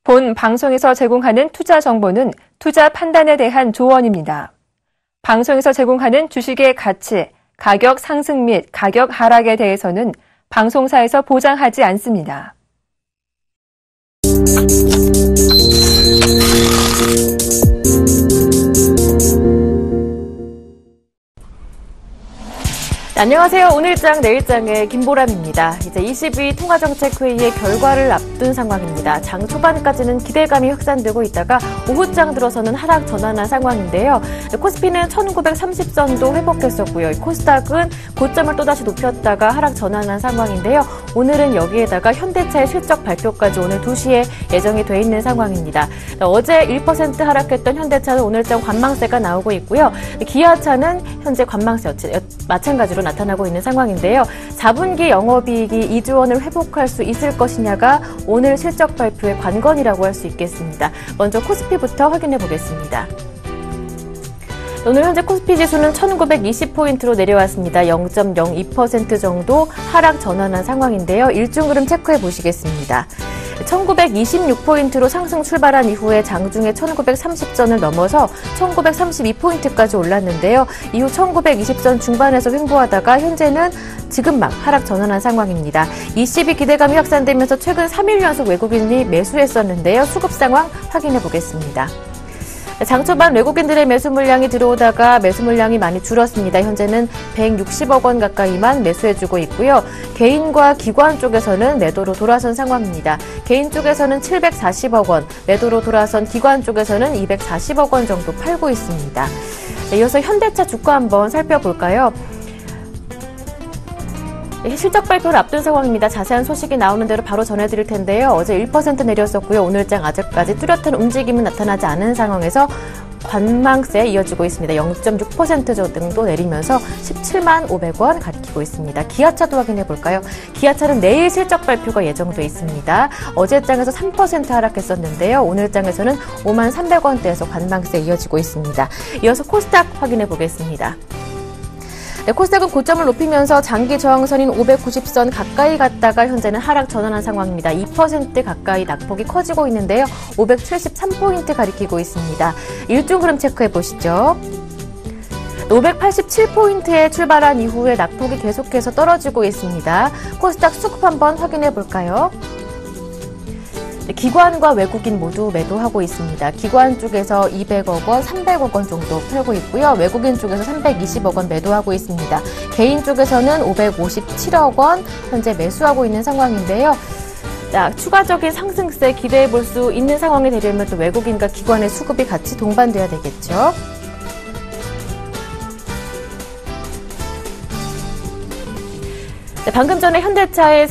본 방송에서 제공하는 투자 정보는 투자 판단에 대한 조언입니다. 방송에서 제공하는 주식의 가치, 가격 상승 및 가격 하락에 대해서는 방송사에서 보장하지 않습니다. 안녕하세요. 오늘장 내일장의 김보람입니다. 이제 22 통화정책회의의 결과를 앞둔 상황입니다. 장 초반까지는 기대감이 확산되고 있다가 오후장 들어서는 하락 전환한 상황인데요. 코스피는 1930선도 회복했었고요. 코스닥은 고점을 또다시 높였다가 하락 전환한 상황인데요. 오늘은 여기에다가 현대차의 실적 발표까지 오늘 2시에 예정이 돼 있는 상황입니다. 어제 1% 하락했던 현대차는 오늘장 관망세가 나오고 있고요. 기아차는 현재 관망세 마찬가지로 나타나고 있는 상황인데요. 4분기 영업이익이 2조 원을 회복할 수 있을 것이냐가 오늘 실적 발표의 관건이라고 할 수 있겠습니다. 먼저 코스피부터 확인해 보겠습니다. 오늘 현재 코스피 지수는 1920포인트로 내려왔습니다. 0.02% 정도 하락 전환한 상황인데요. 일중 흐름 체크해 보시겠습니다. 1926포인트로 상승 출발한 이후에 장중에 1930선을 넘어서 1932포인트까지 올랐는데요. 이후 1920선 중반에서 횡보하다가 현재는 지금 막 하락 전환한 상황입니다. 22 기대감이 확산되면서 최근 3일 연속 외국인이 매수했었는데요. 수급 상황 확인해 보겠습니다. 장 초반 외국인들의 매수 물량이 들어오다가 매수 물량이 많이 줄었습니다. 현재는 160억 원 가까이만 매수해주고 있고요. 개인과 기관 쪽에서는 매도로 돌아선 상황입니다. 개인 쪽에서는 740억 원, 매도로 돌아선 기관 쪽에서는 240억 원 정도 팔고 있습니다. 이어서 현대차 주가 한번 살펴볼까요? 실적 발표를 앞둔 상황입니다. 자세한 소식이 나오는 대로 바로 전해드릴 텐데요. 어제 1% 내렸었고요. 오늘장 아직까지 뚜렷한 움직임은 나타나지 않은 상황에서 관망세에 이어지고 있습니다. 0.6% 정도 내리면서 17만 500원 가리키고 있습니다. 기아차도 확인해 볼까요? 기아차는 내일 실적 발표가 예정돼 있습니다. 어제 장에서 3% 하락했었는데요. 오늘 장에서는 5만 300원대에서 관망세에 이어지고 있습니다. 이어서 코스닥 확인해 보겠습니다. 네, 코스닥은 고점을 높이면서 장기 저항선인 590선 가까이 갔다가 현재는 하락 전환한 상황입니다. 2% 가까이 낙폭이 커지고 있는데요. 573포인트 가리키고 있습니다. 일중 흐름 체크해 보시죠. 587포인트에 출발한 이후에 낙폭이 계속해서 떨어지고 있습니다. 코스닥 수급 한번 확인해 볼까요? 기관과 외국인 모두 매도하고 있습니다. 기관 쪽에서 200억 원, 300억 원 정도 팔고 있고요. 외국인 쪽에서 320억 원 매도하고 있습니다. 개인 쪽에서는 557억 원 현재 매수하고 있는 상황인데요. 자, 추가적인 상승세 기대해 볼 수 있는 상황이 되려면 또 외국인과 기관의 수급이 같이 동반돼야 되겠죠. 네, 방금 전에 현대차의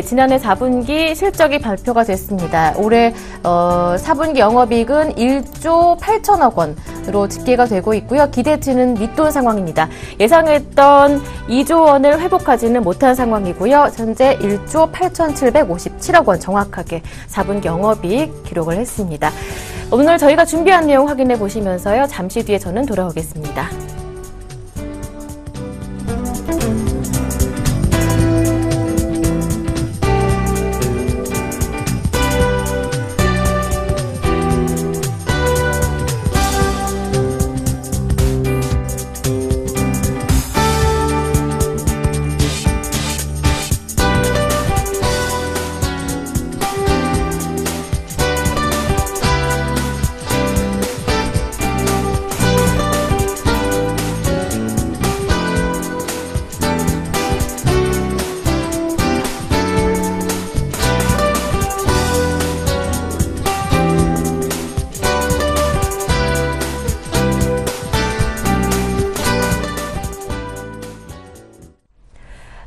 지난해 4분기 실적이 발표가 됐습니다. 올해 4분기 영업이익은 1조 8천억 원으로 집계가 되고 있고요. 기대치는 밑돈 상황입니다. 예상했던 2조 원을 회복하지는 못한 상황이고요. 현재 1조 8,757억 원 정확하게 4분기 영업이익 기록을 했습니다. 오늘 저희가 준비한 내용 확인해 보시면서요. 잠시 뒤에 저는 돌아오겠습니다.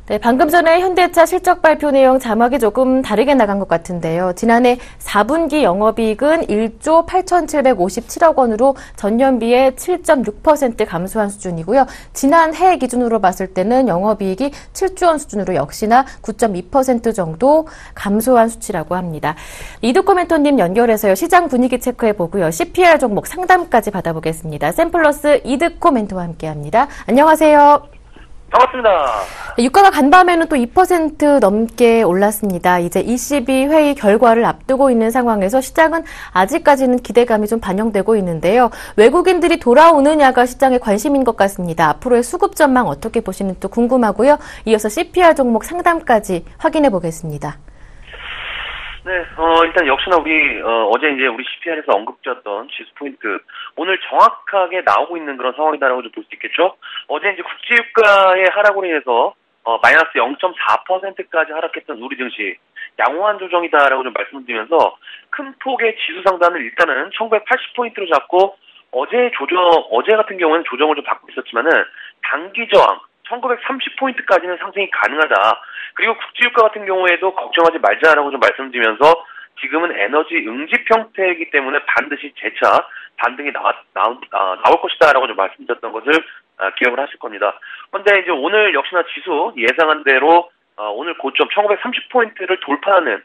네, 방금 전에 현대차 실적 발표 내용 자막이 조금 다르게 나간 것 같은데요. 지난해 4분기 영업이익은 1조 8,757억 원으로 전년비에 7.6% 감소한 수준이고요. 지난해 기준으로 봤을 때는 영업이익이 7조 원 수준으로 역시나 9.2% 정도 감소한 수치라고 합니다. 이두코 멘토님 연결해서요. 시장 분위기 체크해 보고요. CPR 종목 상담까지 받아보겠습니다. 샘플러스 이두코 멘토와 함께합니다. 안녕하세요. 반갑습니다. 유가가 간밤에는 또 2% 넘게 올랐습니다. 이제 ECB 회의 결과를 앞두고 있는 상황에서 시장은 아직까지는 기대감이 좀 반영되고 있는데요. 외국인들이 돌아오느냐가 시장의 관심인 것 같습니다. 앞으로의 수급 전망 어떻게 보시는지 또 궁금하고요. 이어서 CPR 종목 상담까지 확인해 보겠습니다. 네, 일단 역시나 어제 이제 우리 CPR에서 언급드렸던 지수 포인트, 오늘 정확하게 나오고 있는 그런 상황이다라고 좀 볼 수 있겠죠? 어제 이제 국제유가의 하락으로 인해서, 마이너스 0.4%까지 하락했던 우리 증시, 양호한 조정이다라고 좀 말씀드리면서, 큰 폭의 지수 상단을 일단은 1980포인트로 잡고, 어제 같은 경우는 조정을 좀 받고 있었지만은, 단기 저항, 1930포인트까지는 상승이 가능하다. 그리고 국제유가 같은 경우에도 걱정하지 말자라고 좀 말씀드리면서 지금은 에너지 응집 형태이기 때문에 반드시 재차 반등이 나올 것이다라고 좀 말씀드렸던 것을 기억을 하실 겁니다. 그런데 이제 오늘 역시나 지수 예상한 대로 오늘 고점 1930포인트를 돌파하는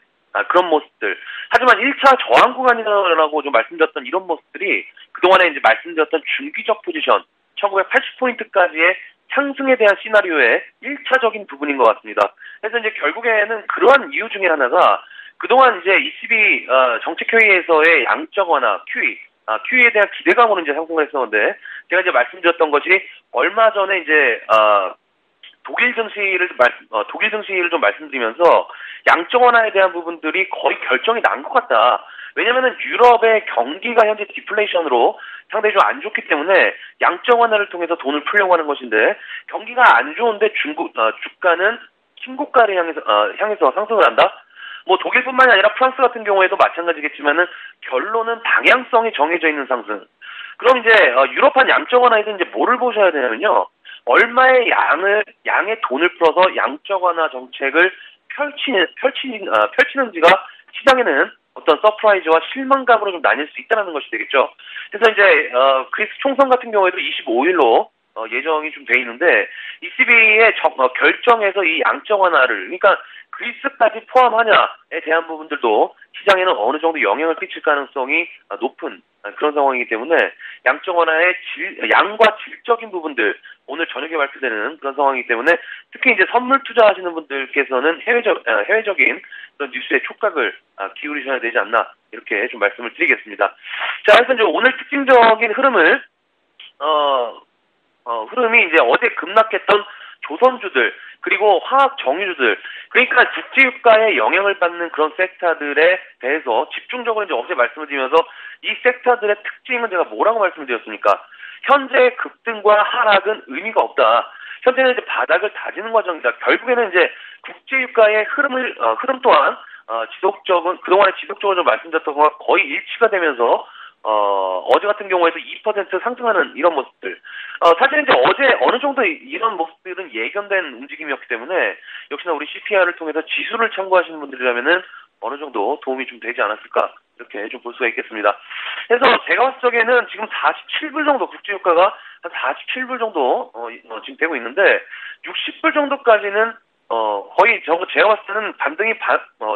그런 모습들. 하지만 1차 저항 구간이라고 좀 말씀드렸던 이런 모습들이 그동안에 이제 말씀드렸던 중기적 포지션 1980포인트까지의 상승에 대한 시나리오의 1차적인 부분인 것 같습니다. 그래서 이제 결국에는 그러한 이유 중에 하나가 그동안 이제 ECB 정책회의에서의 양적 완화, QE에 대한 기대감으로 이제 상승을 했었는데 제가 이제 말씀드렸던 것이 얼마 전에 이제 독일 증시를 좀 말씀드리면서 양적 완화에 대한 부분들이 거의 결정이 난 것 같다. 왜냐면은 유럽의 경기가 현재 디플레이션으로 상당히 좀 안 좋기 때문에 양적 완화를 통해서 돈을 풀려고 하는 것인데 경기가 안 좋은데 주가는 신고가를 향해서 상승을 한다. 뭐 독일뿐만이 아니라 프랑스 같은 경우에도 마찬가지겠지만은 결론은 방향성이 정해져 있는 상승. 그럼 이제 유럽판 양적 완화에서 이제 뭐를 보셔야 되냐면요. 얼마의 양의 돈을 풀어서 양적 완화 정책을 펼치는지가 시장에는 어떤 서프라이즈와 실망감으로 좀 나뉠 수 있다는 것이 되겠죠. 그래서 이제 그리스 총선 같은 경우에도 25일로 예정이 좀 돼 있는데 ECB의 결정에서 이 양적 완화를 그러니까 그리스까지 포함하냐에 대한 부분들도 시장에는 어느 정도 영향을 끼칠 가능성이 높은 그런 상황이기 때문에 양적 완화의 양과 질적인 부분들 오늘 저녁에 발표되는 그런 상황이기 때문에 특히 이제 선물 투자하시는 분들께서는 해외적인 그런 뉴스에 촉각을 기울이셔야 되지 않나 이렇게 좀 말씀을 드리겠습니다. 자, 그래서 이제 오늘 특징적인 흐름이 이제 어제 급락했던 조선주들 그리고 화학 정유주들 그러니까 국제유가에 영향을 받는 그런 섹터들에 대해서 집중적으로 이제 어제 말씀을 드리면서 이 섹터들의 특징은 제가 뭐라고 말씀을 드렸습니까? 현재 급등과 하락은 의미가 없다. 현재는 이제 바닥을 다지는 과정이다. 결국에는 이제 국제유가의 흐름 또한 그동안에 지속적으로 좀 말씀드렸던 것과 거의 일치가 되면서 어제 같은 경우에도 2% 상승하는 이런 모습들. 사실 이제 어제 어느 정도 이런 모습들은 예견된 움직임이었기 때문에 역시나 우리 CPR을 통해서 지수를 참고하시는 분들이라면은 어느 정도 도움이 좀 되지 않았을까 이렇게 좀 볼 수가 있겠습니다. 그래서 제가 봤을 적에는 지금 47불 정도 국제유가가 한 47불 정도 지금 되고 있는데 60불 정도까지는 거의 제가 봤을 때는 반등이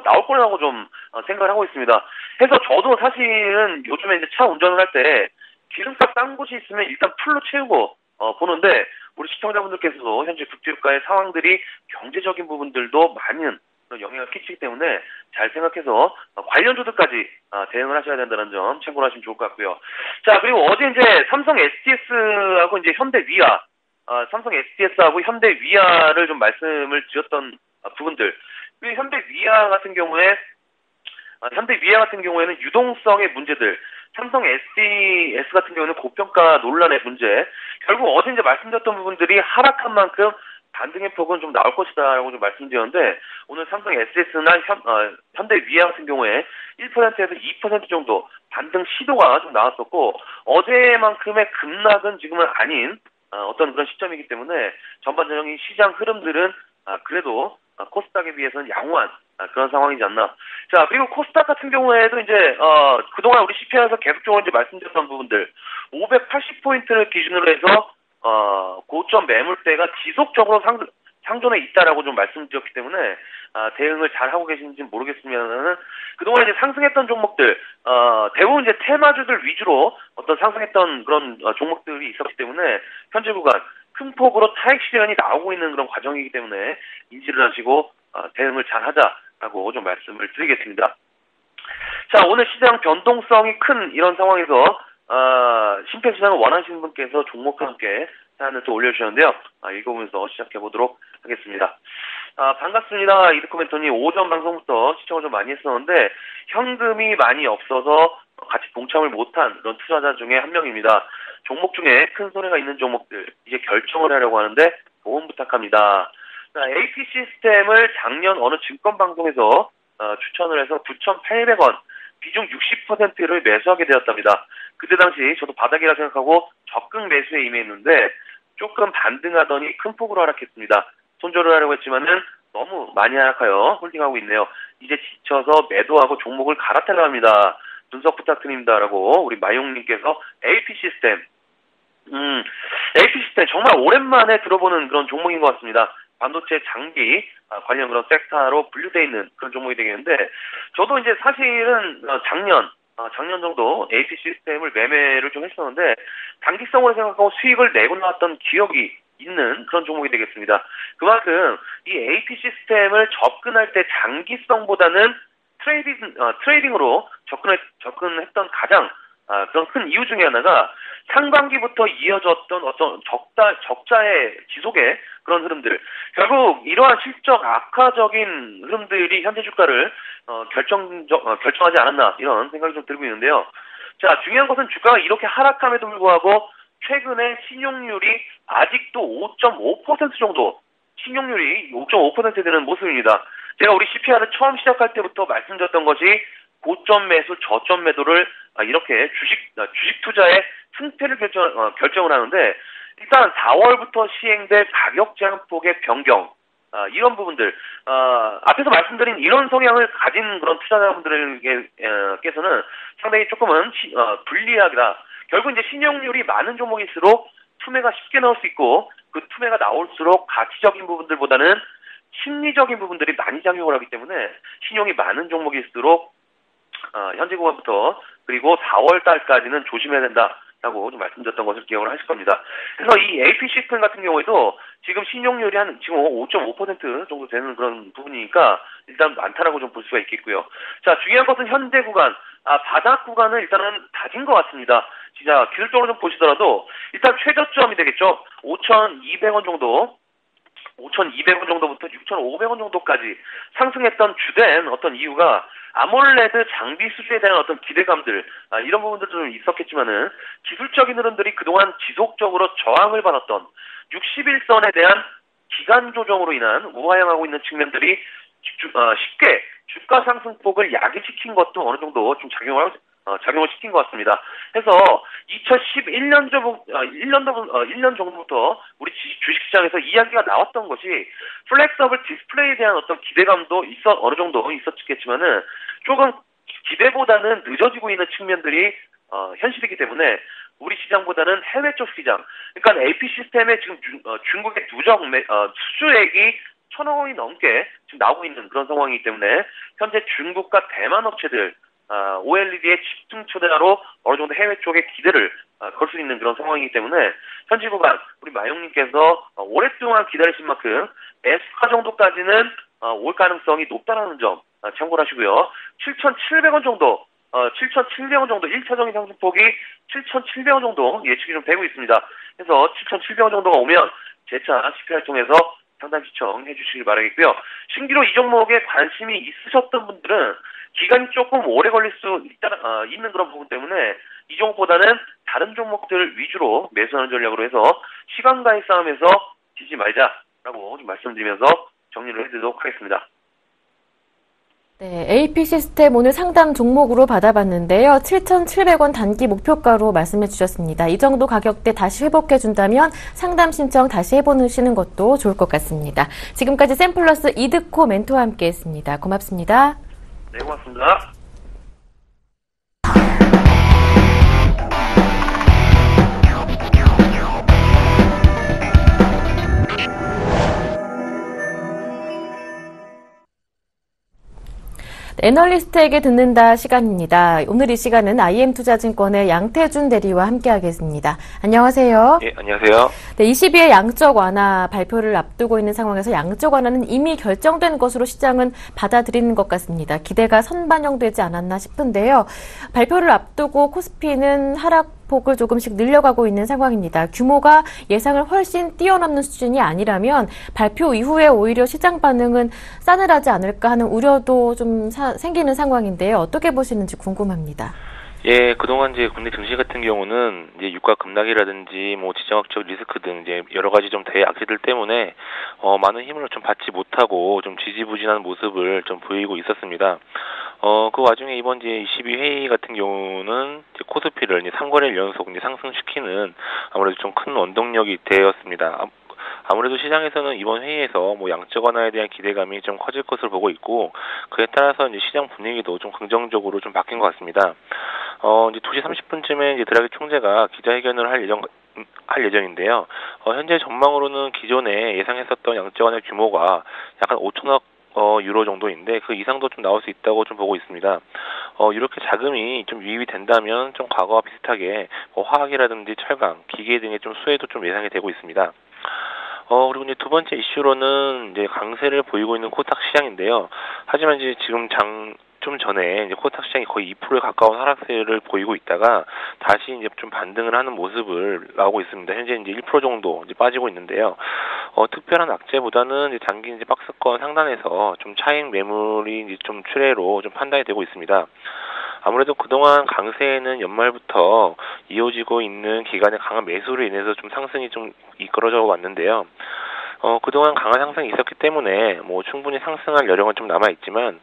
나올 거라고 좀 생각을 하고 있습니다. 그래서 저도 사실은 요즘에 이제 차 운전을 할 때 기름값 싼 곳이 있으면 일단 풀로 채우고 보는데 우리 시청자분들께서도 현재 국제유가의 상황들이 경제적인 부분들도 많은 영향을 끼치기 때문에 잘 생각해서 관련주들까지 대응을 하셔야 된다는 점 참고를 하시면 좋을 것 같고요. 자, 그리고 어제 이제 삼성 SDS하고 이제 삼성 SDS하고 현대 위아를 좀 말씀을 드렸던 부분들. 그리고 현대 위아 같은 경우에는 유동성의 문제들, 삼성 SDS 같은 경우는 고평가 논란의 문제. 결국 어제 이제 말씀드렸던 부분들이 하락한 만큼 반등의 폭은 좀 나올 것이다라고 좀 말씀드렸는데 오늘 삼성 SDS나 현대 위아 같은 경우에 1%에서 2% 정도 반등 시도가 좀 나왔었고 어제만큼의 급락은 지금은 아닌 어떤 그런 시점이기 때문에 전반적인 시장 흐름들은 그래도 코스닥에 비해서는 양호한 그런 상황이지 않나. 자, 그리고 코스닥 같은 경우에도 이제 그동안 우리 CPR에서 계속적으로 이제 말씀드렸던 부분들 580포인트를 기준으로 해서 고점 매물대가 지속적으로 상존해 있다라고 좀 말씀드렸기 때문에 대응을 잘 하고 계신지는 모르겠으면은 그동안 이제 상승했던 종목들 대부분 이제 테마주들 위주로 어떤 상승했던 그런 종목들이 있었기 때문에 현재 구간 큰 폭으로 차익 실현이 나오고 있는 그런 과정이기 때문에 인지를 하시고 대응을 잘 하자라고 좀 말씀을 드리겠습니다. 자, 오늘 시장 변동성이 큰 이런 상황에서 심폐소생을 원하시는 분께서 종목과 함께 사연을 또 올려주셨는데요. 읽어보면서 시작해보도록 하겠습니다. 반갑습니다. 이드코멘토님. 오전 방송부터 시청을 좀 많이 했었는데 현금이 많이 없어서 같이 동참을 못한 그런 투자자 중에 한 명입니다. 종목 중에 큰 손해가 있는 종목들 이제 결정을 하려고 하는데 도움 부탁합니다. AP 시스템을 작년 어느 증권방송에서 추천을 해서 9,800원 비중 60%를 매수하게 되었답니다. 그때 당시 저도 바닥이라 생각하고 적극 매수에 임했는데 조금 반등하더니 큰 폭으로 하락했습니다. 손절을 하려고 했지만은 너무 많이 하락하여 홀딩하고 있네요. 이제 지쳐서 매도하고 종목을 갈아타려 합니다. 분석 부탁드립니다라고 우리 마용님께서 AP 시스템 AP 시스템 정말 오랜만에 들어보는 그런 종목인 것 같습니다. 반도체 장비 관련 그런 섹터로 분류되어 있는 그런 종목이 되겠는데 저도 이제 사실은 작년 정도 AP 시스템을 매매를 좀 했었는데 단기성으로 생각하고 수익을 내고 나왔던 기억이 있는 그런 종목이 되겠습니다. 그만큼 이 AP 시스템을 접근할 때 장기성보다는 트레이딩으로 접근했던 가장 그런 큰 이유 중에 하나가 상반기부터 이어졌던 어떤 적자의 지속의 그런 흐름들. 결국 이러한 실적 악화적인 흐름들이 현재 주가를 결정하지 않았나 이런 생각이 좀 들고 있는데요. 자, 중요한 것은 주가가 이렇게 하락함에도 불구하고 최근에 신용률이 아직도 5.5% 정도 신용률이 5.5% 되는 모습입니다. 제가 우리 CPR을 처음 시작할 때부터 말씀드렸던 것이 고점 매수, 저점 매도를 이렇게 주식 투자의 승패를 결정을 하는데 일단 4월부터 시행될 가격 제한폭의 변경 이런 부분들 앞에서 말씀드린 이런 성향을 가진 그런 투자자분들께서는 상당히 조금은 불리하다. 결국 이제 신용률이 많은 종목일수록 투매가 쉽게 나올 수 있고 그 투매가 나올수록 가치적인 부분들보다는 심리적인 부분들이 많이 작용을 하기 때문에 신용이 많은 종목일수록 현재 구간부터 그리고 4월 달까지는 조심해야 된다라고 좀 말씀드렸던 것을 기억을 하실 겁니다. 그래서 이 AP 시스템 같은 경우에도 지금 신용률이 지금 5.5% 정도 되는 그런 부분이니까 일단 많다라고 좀 볼 수가 있겠고요. 자, 중요한 것은 현재 구간, 바닥 구간은 일단은 다진 것 같습니다. 진짜 기술적으로 좀 보시더라도 일단 최저점이 되겠죠. 5,200원 정도. 5,200원 정도부터 6,500원 정도까지 상승했던 주된 어떤 이유가 아몰레드 장비 수주에 대한 어떤 기대감들 이런 부분들도 좀 있었겠지만은 기술적인 흐름들이 그동안 지속적으로 저항을 받았던 60일선에 대한 기간 조정으로 인한 우하향하고 있는 측면들이 쉽게 주가 상승폭을 야기시킨 것도 어느 정도 좀 작용을 시킨 것 같습니다. 그래서 2011년 1년 정도부터 우리 주식시장에서 이야기가 나왔던 것이 플렉서블 디스플레이에 대한 어떤 기대감도 어느 정도 있었겠지만은 조금 기대보다는 늦어지고 있는 측면들이 현실이기 때문에 우리 시장보다는 해외 쪽 시장, 그러니까 AP 시스템에 지금 중국의 누적 수주액이 1,000억 원이 넘게 지금 나오고 있는 그런 상황이기 때문에 현재 중국과 대만 업체들 OLED의 집중 초대화로 어느 정도 해외 쪽에 기대를 걸 수 있는 그런 상황이기 때문에 현재 구간 우리 마용님께서 오랫동안 기다리신 만큼 매수가 정도까지는 올 가능성이 높다는 점 참고를 하시고요. 7,700원 정도 7,700원 정도 1차적인 상승폭이 7,700원 정도 예측이 좀 되고 있습니다. 그래서 7,700원 정도가 오면 재차 CPR 통해서 상단 시청해 주시길 바라겠고요. 신기로 이 종목에 관심이 있으셨던 분들은 기간이 조금 오래 걸릴 수 있는 그런 부분 때문에 이 종목보다는 다른 종목들 위주로 매수하는 전략으로 해서 시간과의 싸움에서 지지 말자라고 좀 말씀드리면서 정리를 해드리도록 하겠습니다. 네, AP 시스템 오늘 상담 종목으로 받아봤는데요. 7,700원 단기 목표가로 말씀해 주셨습니다. 이 정도 가격대 다시 회복해 준다면 상담 신청 다시 해보시는 것도 좋을 것 같습니다. 지금까지 샘플러스 이드코 멘토와 함께했습니다. 고맙습니다. 네, 고맙습니다. 애널리스트에게 듣는다 시간입니다. 오늘 이 시간은 IM투자증권의 양태준 대리와 함께하겠습니다. 안녕하세요. 예, 안녕하세요. 네, 22의 양적 완화 발표를 앞두고 있는 상황에서 양적 완화는 이미 결정된 것으로 시장은 받아들이는 것 같습니다. 기대가 선반영되지 않았나 싶은데요. 발표를 앞두고 코스피는 하락폭을 조금씩 늘려가고 있는 상황입니다. 규모가 예상을 훨씬 뛰어넘는 수준이 아니라면 발표 이후에 오히려 시장 반응은 싸늘하지 않을까 하는 우려도 좀 생기는 상황인데요. 어떻게 보시는지 궁금합니다. 예, 그동안 이제 국내 증시 같은 경우는 이제 유가 급락이라든지 뭐 지정학적 리스크 등 이제 여러 가지 좀 대악재들 때문에 많은 힘을 좀 받지 못하고 좀 지지부진한 모습을 좀 보이고 있었습니다. 그 와중에 이번 이제 22회의 같은 경우는 이제 코스피를 이제 3거래일 연속 이제 상승시키는 아무래도 좀 큰 원동력이 되었습니다. 아무래도 시장에서는 이번 회의에서 뭐 양적 완화에 대한 기대감이 좀 커질 것으로 보고 있고, 그에 따라서 이제 시장 분위기도 좀 긍정적으로 좀 바뀐 것 같습니다. 이제 2시 30분쯤에 이제 드라기 총재가 기자회견을 할 예정인데요. 현재 전망으로는 기존에 예상했었던 양적 완화 규모가 약간 5천억 유로 정도인데 그 이상도 좀 나올 수 있다고 좀 보고 있습니다. 이렇게 자금이 좀 유입이 된다면 좀 과거와 비슷하게 뭐 화학이라든지 철강, 기계 등의 좀 수혜도 좀 예상이 되고 있습니다. 그리고 이제 두 번째 이슈로는 이제 강세를 보이고 있는 코스닥 시장인데요. 하지만 이제 지금 좀 전에 이제 코스닥 시장이 거의 2%에 가까운 하락세를 보이고 있다가 다시 이제 좀 반등을 하는 모습을 나오고 있습니다. 현재 이제 1% 정도 이제 빠지고 있는데요. 특별한 악재보다는 이제 단기 이제 박스권 상단에서 좀 차익 매물이 이제 좀 출회로 좀 판단이 되고 있습니다. 아무래도 그동안 강세에는 연말부터 이어지고 있는 기간의 강한 매수로 인해서 좀 상승이 좀 이끌어져 왔는데요. 그동안 강한 상승이 있었기 때문에 뭐 충분히 상승할 여력은 좀 남아있지만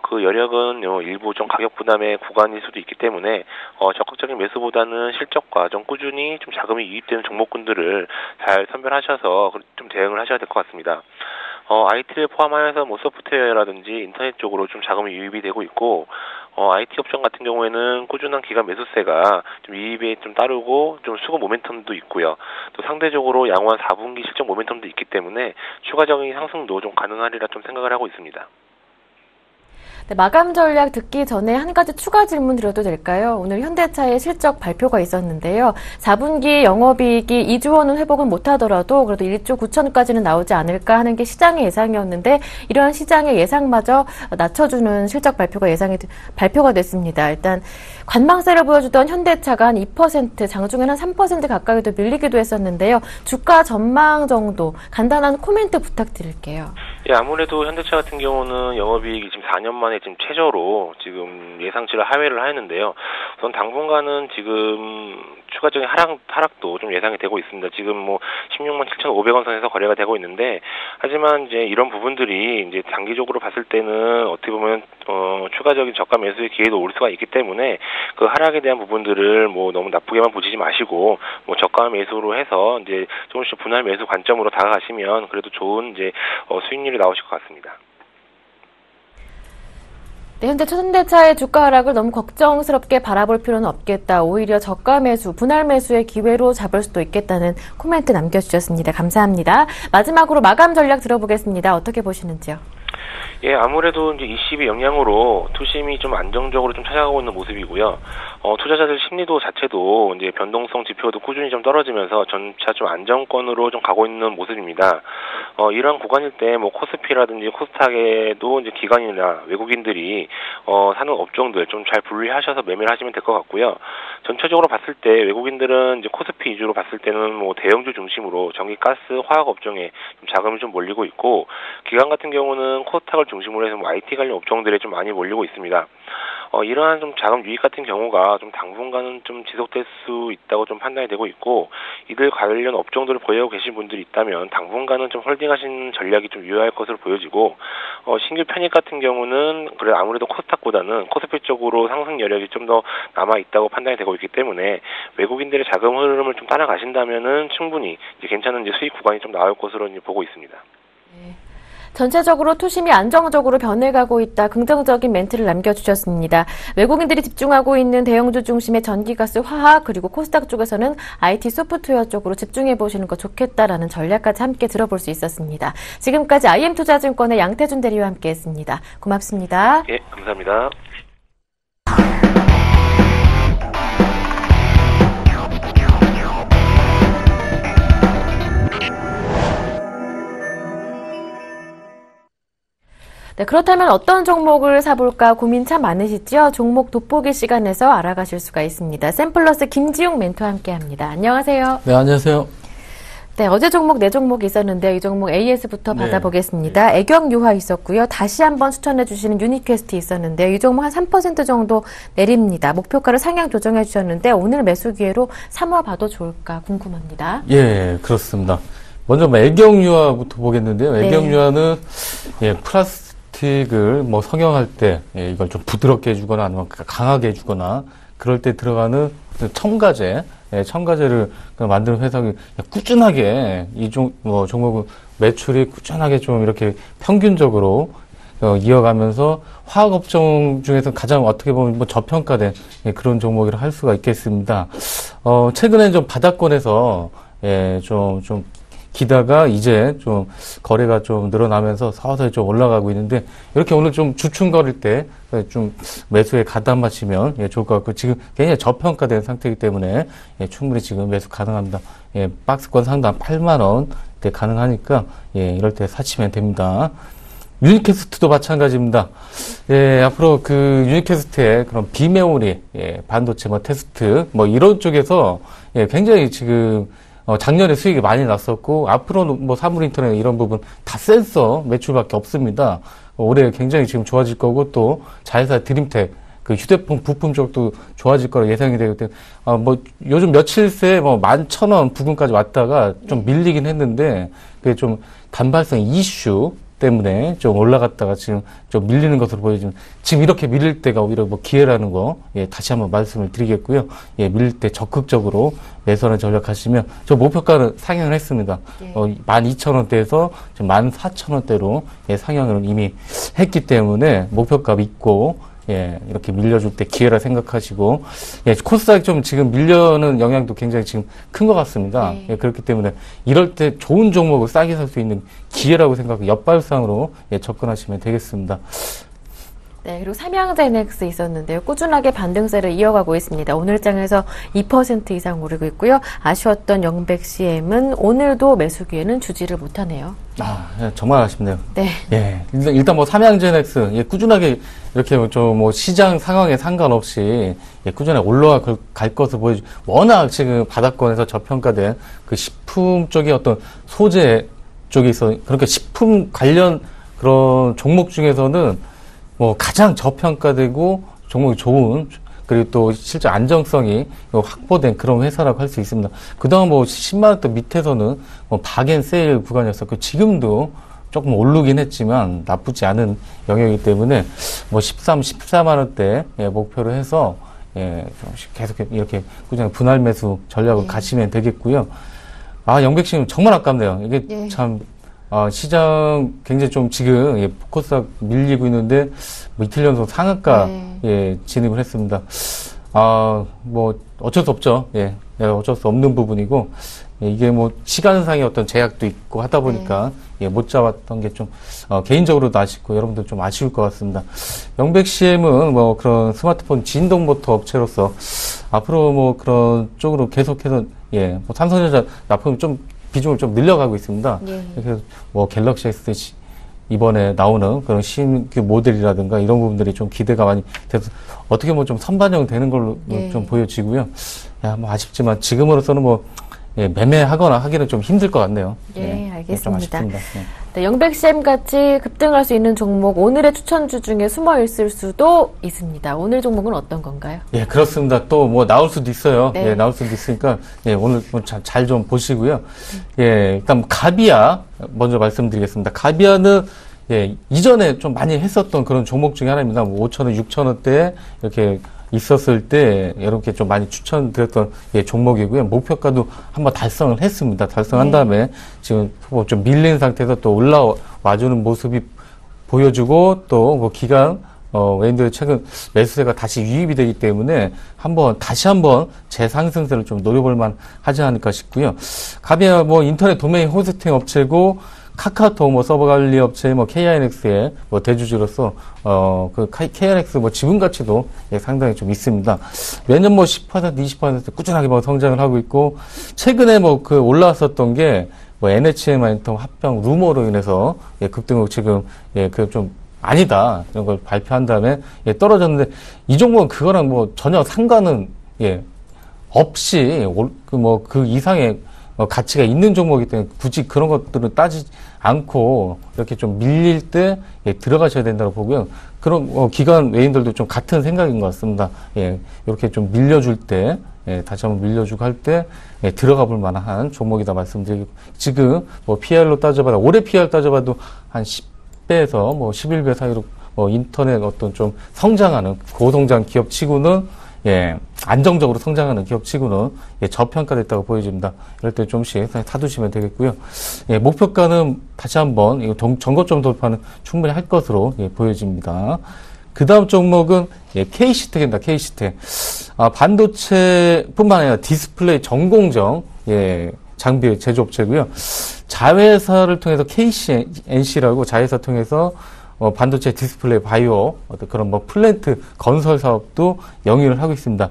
그 여력은 일부 좀 가격 부담의 구간일 수도 있기 때문에 적극적인 매수보다는 실적과 좀 꾸준히 좀 자금이 유입되는 종목군들을 잘 선별하셔서 좀 대응을 하셔야 될 것 같습니다. IT를 포함하여서 뭐 소프트웨어라든지 인터넷 쪽으로 좀 자금이 유입이 되고 있고, IT 옵션 같은 경우에는 꾸준한 기간 매수세가 좀 유입에 좀 따르고 좀 수급 모멘텀도 있고요. 또 상대적으로 양호한 4분기 실적 모멘텀도 있기 때문에 추가적인 상승도 좀 가능하리라 좀 생각을 하고 있습니다. 네, 마감 전략 듣기 전에 한 가지 추가 질문 드려도 될까요? 오늘 현대차의 실적 발표가 있었는데요. 4분기 영업이익이 2조 원은 회복은 못하더라도 그래도 1조 9천까지는 나오지 않을까 하는 게 시장의 예상이었는데 이러한 시장의 예상마저 낮춰주는 실적 발표가 됐습니다. 일단 관망세를 보여주던 현대차가 한 2%, 장중에는 한 3% 가까이도 밀리기도 했었는데요. 주가 전망 정도 간단한 코멘트 부탁드릴게요. 예, 아무래도 현대차 같은 경우는 영업이익이 지금 4년 만에 지금 최저로 지금 예상치를 하회를 하였는데요. 우선 당분간은 지금 추가적인 하락도 좀 예상이 되고 있습니다. 지금 뭐 16만 7,500원 선에서 거래가 되고 있는데, 하지만 이제 이런 부분들이 이제 단기적으로 봤을 때는 어떻게 보면 추가적인 저가 매수의 기회도 올 수가 있기 때문에 그 하락에 대한 부분들을 뭐 너무 나쁘게만 보시지 마시고 뭐 저가 매수로 해서 이제 조금씩 분할 매수 관점으로 다가가시면 그래도 좋은 이제 수익률이 나오실 것 같습니다. 네, 현대차의 주가 하락을 너무 걱정스럽게 바라볼 필요는 없겠다. 오히려 저가 매수, 분할 매수의 기회로 잡을 수도 있겠다는 코멘트 남겨주셨습니다. 감사합니다. 마지막으로 마감 전략 들어보겠습니다. 어떻게 보시는지요? 예, 아무래도 이제 22 영향으로 투심이 좀 안정적으로 좀 찾아가고 있는 모습이고요. 투자자들 심리도 자체도 이제 변동성 지표도 꾸준히 좀 떨어지면서 전차 좀 안정권으로 좀 가고 있는 모습입니다. 이런 구간일 때 뭐 코스피라든지 코스닥에도 이제 기관이나 외국인들이 사는 업종들 좀 잘 분리하셔서 매매를 하시면 될 것 같고요. 전체적으로 봤을 때 외국인들은 이제 코스피 위주로 봤을 때는 뭐 대형주 중심으로 전기, 가스, 화학 업종에 좀 자금이 좀 몰리고 있고, 기관 같은 경우는 코스닥을 중심으로 해서 뭐 IT 관련 업종들에 좀 많이 몰리고 있습니다. 이러한 좀 자금 유입 같은 경우가 좀 당분간은 좀 지속될 수 있다고 좀 판단이 되고 있고, 이들 관련 업종들을 보유하고 계신 분들이 있다면 당분간은 좀 홀딩하시는 전략이 좀 유효할 것으로 보여지고, 신규 편입 같은 경우는 그래 아무래도 코스닥보다는 코스피 쪽으로 상승 여력이 좀 더 남아 있다고 판단이 되고 있기 때문에 외국인들의 자금 흐름을 좀 따라가신다면은 충분히 이제 괜찮은 이제 수익 구간이 좀 나올 것으로 이제 보고 있습니다. 네. 전체적으로 투심이 안정적으로 변해가고 있다. 긍정적인 멘트를 남겨주셨습니다. 외국인들이 집중하고 있는 대형주 중심의 전기가스, 화학 그리고 코스닥 쪽에서는 IT 소프트웨어 쪽으로 집중해보시는 거 좋겠다라는 전략까지 함께 들어볼 수 있었습니다. 지금까지 IM투자증권의 양태준 대리와 함께했습니다. 고맙습니다. 예, 감사합니다. 네, 그렇다면 어떤 종목을 사볼까 고민 참 많으시죠? 종목 돋보기 시간에서 알아가실 수가 있습니다. 샘플러스 김지용 멘토와 함께합니다. 안녕하세요. 네, 안녕하세요. 네, 어제 종목 4종목이 있었는데요. 이 종목 AS부터 받아보겠습니다. 애경유화 있었고요. 다시 한번 추천해 주시는 유니퀘스트 있었는데요. 이 종목 한 3% 정도 내립니다. 목표가를 상향 조정해 주셨는데 오늘 매수 기회로 삼아봐도 좋을까 궁금합니다. 예, 그렇습니다. 먼저 애경유화부터 보겠는데요. 애경유화는 플라스틱을 성형할 때 이걸 좀 부드럽게 해주거나 아니면 강하게 해주거나 그럴 때 들어가는 첨가제를 만드는 회사가 꾸준하게 종목은 매출이 꾸준하게 좀 이렇게 평균적으로 이어가면서 화학업종 중에서 가장 어떻게 보면 저평가된 그런 종목이라 할 수가 있겠습니다. 최근에 좀 바닥권에서 좀 기다가 이제 좀 거래가 좀 늘어나면서 서서히 좀 올라가고 있는데 이렇게 오늘 좀 주춤거릴 때 좀 매수에 가담하시면 좋을 것 같고 지금 굉장히 저평가된 상태이기 때문에 충분히 지금 매수 가능합니다. 박스권 상당 8만 원대 가능하니까 이럴 때 사시면 됩니다. 유니캐스트도 마찬가지입니다. 앞으로 그 유니캐스트의 그런 비메모리 반도체 테스트 이런 쪽에서 굉장히 지금 작년에 수익이 많이 났었고 앞으로는 사물인터넷 이런 부분 다 센서 매출밖에 없습니다. 올해 굉장히 지금 좋아질 거고 또 자회사 드림텍 그 휴대폰 부품 쪽도 좋아질 거라 예상이 되기 때문에 요즘 며칠 새 11,000원 부근까지 왔다가 좀 밀리긴 했는데 그게 좀 단발성 이슈 때문에 좀 올라갔다가 지금 좀 밀리는 것으로 보여지면 지금 이렇게 밀릴 때가 오히려 기회라는 거 다시 한번 말씀을 드리겠고요. 밀릴 때 적극적으로 매수하는 전략하시면 저 목표가는 상향을 했습니다. 12,000원대에서 지금 14,000원대로 상향을 이미 했기 때문에 목표가 믿고 이렇게 밀려줄 때 기회라 생각하시고, 코스닥이 좀 지금 밀려는 영향도 굉장히 지금 큰 것 같습니다. 그렇기 때문에 이럴 때 좋은 종목을 싸게 살 수 있는 기회라고 생각하고 역발상으로 접근하시면 되겠습니다. 네, 그리고 삼양제넥스 있었는데요. 꾸준하게 반등세를 이어가고 있습니다. 오늘 장에서 2% 이상 오르고 있고요. 아쉬웠던 영백CM은 오늘도 매수 기회는 주지를 못하네요. 정말 아쉽네요. 네. 일단 삼양제넥스 꾸준하게 이렇게 좀 시장 상황에 상관없이 꾸준히 올라갈 것을 보여주. 워낙 지금 바닥권에서 저평가된 그 식품 쪽의 어떤 소재 쪽에 있어 그러니까 식품 관련 그런 종목 중에서는 가장 저평가되고 종목이 좋은 그리고 또 실제 안정성이 확보된 그런 회사라고 할 수 있습니다. 그동안 10만원대 밑에서는 박앤세일 구간이었었고 지금도 조금 오르긴 했지만 나쁘지 않은 영역이기 때문에 13, 14만원대 목표로 해서 좀 계속 이렇게 꾸준히 분할 매수 전략을 가시면 되겠고요. 영백씨는 정말 아깝네요. 이게 참 시장 굉장히 좀 지금 코스닥 밀리고 있는데 이틀 연속 상한가 진입을 했습니다. 어쩔 수 없죠. 어쩔 수 없는 부분이고 이게 시간상의 어떤 제약도 있고 하다 보니까 못 잡았던 게 좀 개인적으로도 아쉽고 여러분들 좀 아쉬울 것 같습니다. 영백CM은 그런 스마트폰 진동 모터 업체로서 앞으로 그런 쪽으로 계속해서 삼성전자 납품 좀 비중을 좀 늘려가고 있습니다. 그래서 갤럭시 S 이번에 나오는 그런 신규 모델이라든가 이런 부분들이 좀 기대가 많이 돼서 어떻게 좀 선반영 되는 걸로 좀 보여지고요. 아쉽지만 지금으로서는 매매하거나 하기는 좀 힘들 것 같네요. 알겠습니다. 좀 영백CM 같이 급등할 수 있는 종목 오늘의 추천주 중에 숨어 있을 수도 있습니다. 오늘 종목은 어떤 건가요? 그렇습니다. 또 나올 수도 있어요. 나올 수도 있으니까 오늘 잘 좀 보시고요. 일단 가비아 먼저 말씀드리겠습니다. 가비아는 이전에 좀 많이 했었던 그런 종목 중에 하나입니다. 5,000원, 6,000원대에 이렇게 있었을 때 여러분께 좀 많이 추천드렸던 종목이고요. 목표가도 한번 달성을 했습니다. 달성한 다음에 지금 좀 밀린 상태에서 또 올라와주는 모습이 보여주고 또 뭐 기간 외인들의 최근 매수세가 다시 유입이 되기 때문에 다시 한번 재상승세를 좀 노려볼 만 하지 않을까 싶고요. 가비아 뭐 인터넷 도메인 호스팅 업체고 카카오톡 뭐 서버 관리 업체 뭐 KINX의 뭐 대주주로서 그 KINX 뭐 지분 가치도 상당히 좀 있습니다. 매년 뭐 10% 20% 꾸준하게 뭐 성장을 하고 있고 최근에 뭐 그 올라왔었던 게 뭐 NHN 마이턴 합병 루머로 인해서 급등으로 지금 그 좀 아니다 이런 걸 발표한 다음에 떨어졌는데 이 종목은 그거랑 뭐 전혀 상관은 없이 그 이상의 가치가 있는 종목이기 때문에 굳이 그런 것들은 따지지 않고 이렇게 좀 밀릴 때 들어가셔야 된다고 보고요. 그런 기관 외인들도 좀 같은 생각인 것 같습니다. 이렇게 좀 밀려줄 때 다시 한번 밀려주고 할 때 들어가 볼 만한 종목이다 말씀드리고 지금 뭐 PR로 따져봐도 올해 PR 따져봐도 한 10배에서 뭐 11배 사이로 인터넷 어떤 좀 성장하는 고성장 기업치고는 안정적으로 성장하는 기업치고는 저평가됐다고 보여집니다. 이럴 때 좀씩 사두시면 되겠고요. 목표가는 다시 한번 이거 전고점 돌파는 충분히 할 것으로 보여집니다. 그 다음 종목은 K시텍입니다. K시텍. 반도체뿐만 아니라 디스플레이 전공정 장비 제조업체고요. 자회사를 통해서 KCNC라고 자회사 통해서 반도체 디스플레이 바이오 어떤 그런 뭐 플랜트 건설 사업도 영위를 하고 있습니다.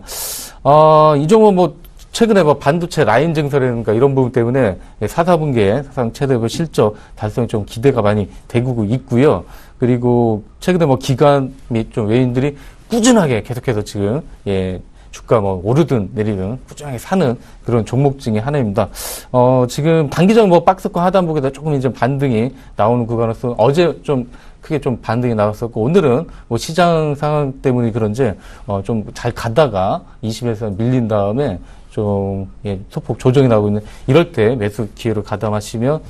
이 종목 뭐 최근에 뭐 반도체 라인 증설이라든가 이런 부분 때문에 4분기에 사상 최대 실적 달성이 좀 기대가 많이 되고 있고요. 그리고 최근에 뭐 기관 및 좀 외인들이 꾸준하게 계속해서 지금 주가 뭐 오르든 내리든 꾸준하게 사는 그런 종목 중에 하나입니다. 지금 단기적 뭐 박스권 하단부에다 조금 이제 반등이 나오는 구간으로서 어제 좀 크게 좀 반등이 나왔었고 오늘은 뭐 시장 상황 때문에 그런지 좀 잘 가다가 20에서 밀린 다음에 좀 소폭 조정이 나오고 있는 이럴 때 매수 기회를 가담하시면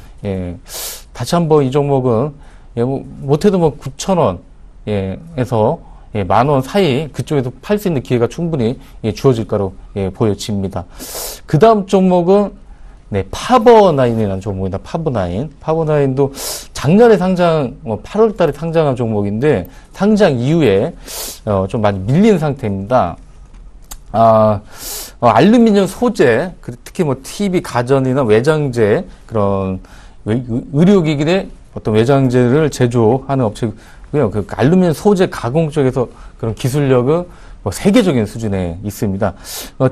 다시 한번 이 종목은 못해도 뭐 9,000원 에서 10,000원 사이 그쪽에서 팔 수 있는 기회가 충분히 주어질 거로 보여집니다. 그 다음 종목은 파버나인이라는 종목입니다. 파버나인도 작년에 상장 8월 달에 상장한 종목인데 상장 이후에 좀 많이 밀린 상태입니다. 알루미늄 소재, 특히 뭐 TV 가전이나 외장재 그런 의료기기의 어떤 외장재를 제조하는 업체고요. 그 알루미늄 소재 가공 쪽에서 그런 기술력은 뭐 세계적인 수준에 있습니다.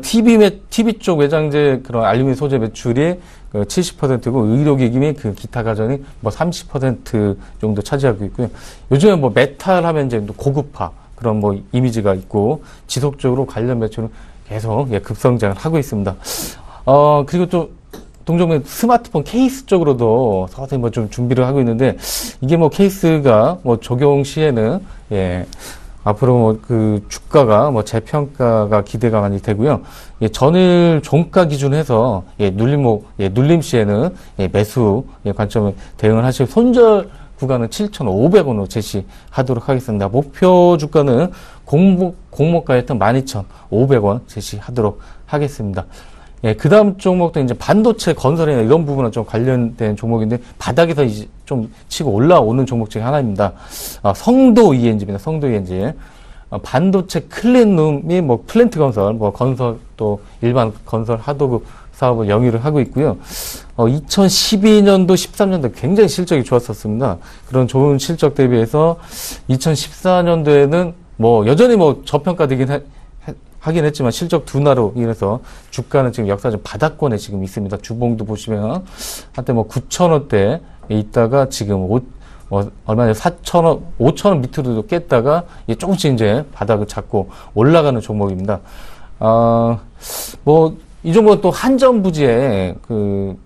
TV 쪽 외장재 그런 알루미늄 소재 매출이 70%고 의료기기 및 그 기타 가전이 뭐 30% 정도 차지하고 있고요. 요즘에 뭐 메탈 하면 이제 고급화 그런 뭐 이미지가 있고 지속적으로 관련 매출은 계속 급성장을 하고 있습니다. 그리고 또 동종의 스마트폰 케이스 쪽으로도 서서히 뭐 좀 준비를 하고 있는데 이게 뭐 케이스가 뭐 적용 시에는 앞으로 뭐 그 주가가 뭐 재평가가 기대가 많이 되고요. 전일 종가 기준해서 눌림 시에는 매수 관점을 대응을 하시고 손절 구간은 7,500원으로 제시하도록 하겠습니다. 목표 주가는 공모가였던 12,500원 제시하도록 하겠습니다. 그 다음 종목도 이제 반도체 건설이나 이런 부분은 좀 관련된 종목인데 바닥에서 이제 좀 치고 올라오는 종목 중에 하나입니다. 성도 ENG입니다. 성도 ENG. 반도체 클린룸이 뭐 플랜트 건설, 뭐 건설 또 일반 건설 하도급 사업을 영위를 하고 있고요. 2012년도, 13년도 굉장히 실적이 좋았었습니다. 그런 좋은 실적 대비해서 2014년도에는 뭐 여전히 뭐 저평가되긴 하긴 했지만 실적 둔화로 인해서 주가는 지금 역사적 바닥권에 지금 있습니다. 주봉도 보시면 한때 뭐 9,000원대에 있다가 지금 얼마 전에 4,000원, 5,000원 밑으로도 깼다가 조금씩 이제 바닥을 잡고 올라가는 종목입니다. 뭐 이 종목은 또 한전부지에 그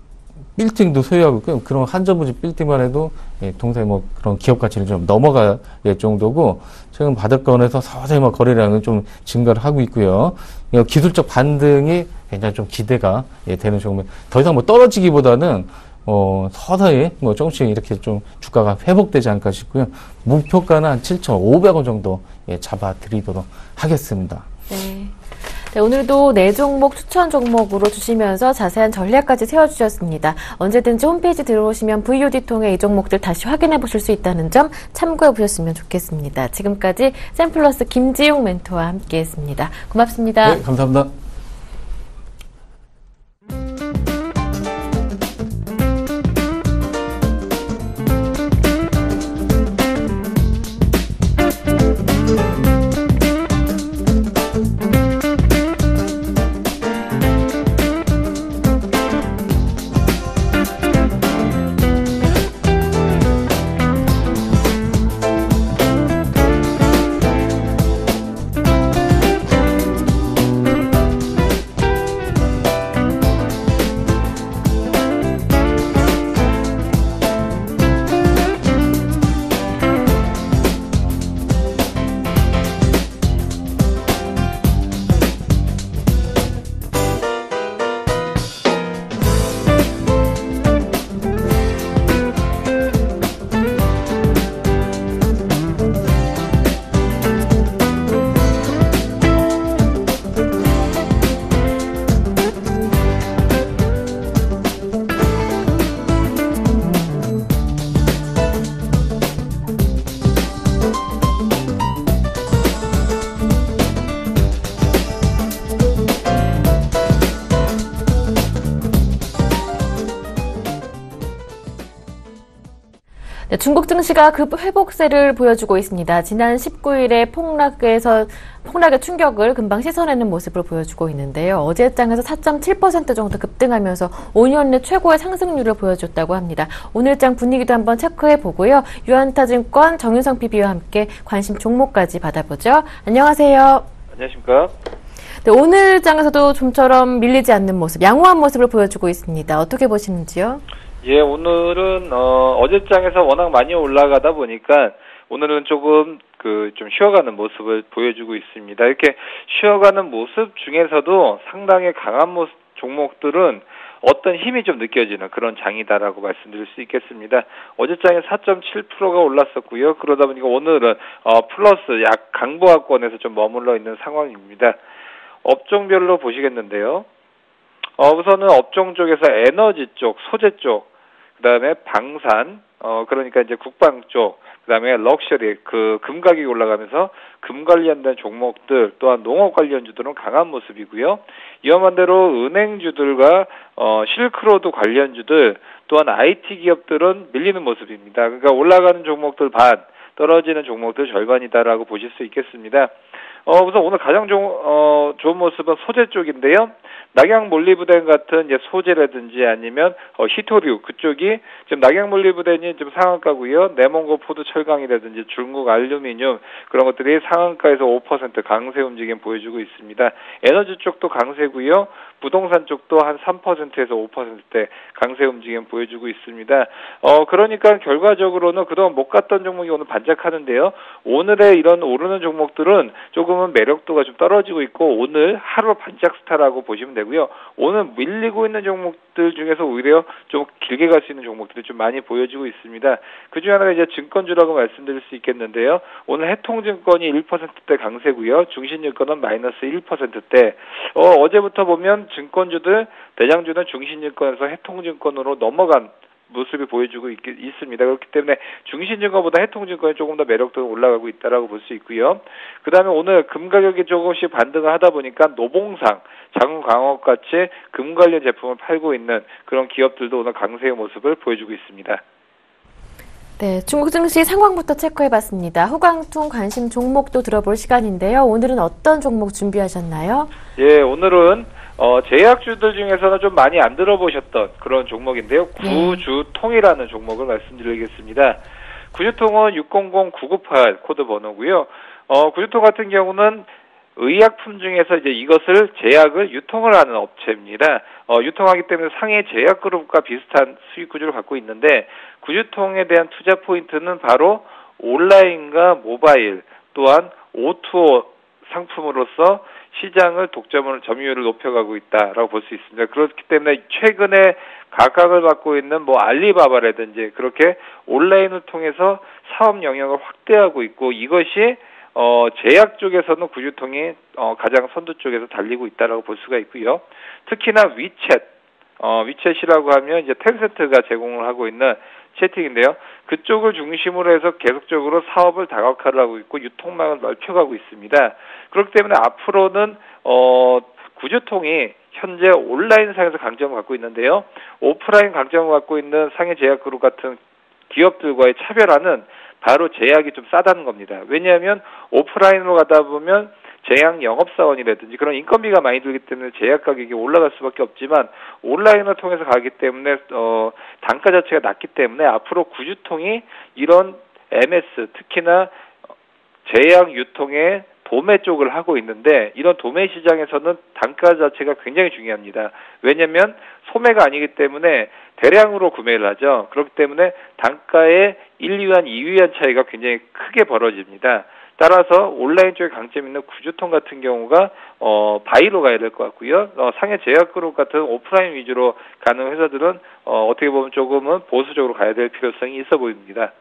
빌딩도 소유하고 있고요. 그런 한전부지 빌딩만 해도 동사에 뭐 그런 기업 가치는 좀 넘어갈 정도고 최근 바닥권에서 서서히 뭐 거래량은 좀 증가를 하고 있고요. 기술적 반등이 굉장히 좀 기대가 되는 종목. 더 이상 뭐 떨어지기보다는 서서히 조금씩 이렇게 좀 주가가 회복되지 않을까 싶고요. 목표가는 한 7,500원 정도 잡아드리도록 하겠습니다. 네. 네, 오늘도 4종목 추천 종목으로 주시면서 자세한 전략까지 세워주셨습니다. 언제든지 홈페이지 들어오시면 VOD 통해 이 종목들 다시 확인해 보실 수 있다는 점 참고해 보셨으면 좋겠습니다. 지금까지 샘플러스 김지용 멘토와 함께했습니다. 고맙습니다. 네, 감사합니다. 네, 중국 증시가 급 회복세를 보여주고 있습니다. 지난 19일에 폭락의 충격을 금방 씻어내는 모습을 보여주고 있는데요. 어제 장에서 4.7% 정도 급등하면서 5년 내 최고의 상승률을 보여줬다고 합니다. 오늘 장 분위기도 한번 체크해 보고요. 유한타증권 정윤성 PB와 함께 관심 종목까지 받아보죠. 안녕하세요. 안녕하십니까. 네, 오늘 장에서도 좀처럼 밀리지 않는 모습, 양호한 모습을 보여주고 있습니다. 어떻게 보시는지요? 예, 오늘은 어제 장에서 워낙 많이 올라가다 보니까 오늘은 조금 좀 쉬어가는 모습을 보여주고 있습니다. 이렇게 쉬어가는 모습 중에서도 상당히 강한 종목들은 어떤 힘이 좀 느껴지는 그런 장이다라고 말씀드릴 수 있겠습니다. 어제 장에 4.7%가 올랐었고요. 그러다 보니까 오늘은 플러스 약 강보합권에서 좀 머물러 있는 상황입니다. 업종별로 보시겠는데요. 우선은 업종 쪽에서 에너지 쪽, 소재 쪽, 그 다음에 방산, 그러니까 이제 국방 쪽, 그 다음에 럭셔리, 금 가격이 올라가면서 금 관련된 종목들, 또한 농업 관련주들은 강한 모습이고요. 이와 반대로 은행주들과, 실크로드 관련주들, 또한 IT 기업들은 밀리는 모습입니다. 그러니까 올라가는 종목들 반, 떨어지는 종목들 절반이다라고 보실 수 있겠습니다. 우선 오늘 가장 좋은 모습은 소재 쪽인데요. 낙양 몰리브덴 같은 이제 소재라든지 아니면 히토류 그쪽이 지금 낙양 몰리브덴이 좀 상한가고요. 네몬고 포드 철강이라든지 중국 알루미늄 그런 것들이 상한가에서 5% 강세 움직임 보여주고 있습니다. 에너지 쪽도 강세고요. 부동산 쪽도 한 3%에서 5%대 강세 움직임 보여주고 있습니다. 그러니까 결과적으로는 그동안 못 갔던 종목이 오늘 반짝하는데요. 오늘의 이런 오르는 종목들은 조금은 매력도가 좀 떨어지고 있고 오늘 하루 반짝 스타라고 보시면 되고요. 오늘 밀리고 있는 종목들 중에서 오히려 좀 길게 갈 수 있는 종목들이 좀 많이 보여지고 있습니다. 그중에 하나가 이제 증권주라고 말씀드릴 수 있겠는데요. 오늘 해통증권이 1%대 강세고요. 중신증권은 마이너스 1%대. 어제부터 보면 증권주들, 대장주는 중신증권에서 해통증권으로 넘어간 모습이 보여주고 있습니다. 그렇기 때문에 중신증권보다 해통증권이 조금 더 매력도가 올라가고 있다라고 볼 수 있고요. 그 다음에 오늘 금 가격이 조금씩 반등을 하다 보니까 노봉상, 장훈광업 같이 금 관련 제품을 팔고 있는 그런 기업들도 오늘 강세의 모습을 보여주고 있습니다. 네, 중국 증시 상황부터 체크해봤습니다. 후광통 관심 종목도 들어볼 시간인데요. 오늘은 어떤 종목 준비하셨나요? 예, 오늘은 제약주들 중에서는 좀 많이 안 들어보셨던 그런 종목인데요. 구주통이라는 종목을 말씀드리겠습니다. 구주통은 600998 코드 번호고요. 구주통 같은 경우는 의약품 중에서 이제 이것을 제약을 유통을 하는 업체입니다. 유통하기 때문에 상해 제약그룹과 비슷한 수익 구조를 갖고 있는데 구주통에 대한 투자 포인트는 바로 온라인과 모바일 또한 O2O 상품으로서 시장을 점유율을 높여가고 있다라고 볼 수 있습니다. 그렇기 때문에 최근에 각광을 받고 있는 알리바바라든지 그렇게 온라인을 통해서 사업 영역을 확대하고 있고, 이것이 제약 쪽에서는 구주통이 가장 선두 쪽에서 달리고 있다라고 볼 수가 있고요. 특히나 위챗이라고 하면 이제 텐센트가 제공을 하고 있는 채팅인데요. 그쪽을 중심으로 해서 계속적으로 사업을 다각화를 하고 있고 유통망을 넓혀가고 있습니다. 그렇기 때문에 앞으로는 구주통이 현재 온라인상에서 강점을 갖고 있는데요. 오프라인 강점을 갖고 있는 상해제약그룹 같은 기업들과의 차별화는 바로 제약이 좀 싸다는 겁니다. 왜냐하면 오프라인으로 가다 보면 제약 영업사원이라든지 그런 인건비가 많이 들기 때문에 제약 가격이 올라갈 수밖에 없지만, 온라인을 통해서 가기 때문에 단가 자체가 낮기 때문에 앞으로 구주통이 이런 MS, 특히나 제약 유통의 도매 쪽을 하고 있는데, 이런 도매 시장에서는 단가 자체가 굉장히 중요합니다. 왜냐하면 소매가 아니기 때문에 대량으로 구매를 하죠. 그렇기 때문에 단가의 1위안, 2위안 차이가 굉장히 크게 벌어집니다. 따라서 온라인 쪽에 강점 있는 구주통 같은 경우가 바이로 가야 될 것 같고요. 상해제약그룹 같은 오프라인 위주로 가는 회사들은 어떻게 보면 조금은 보수적으로 가야 될 필요성이 있어 보입니다.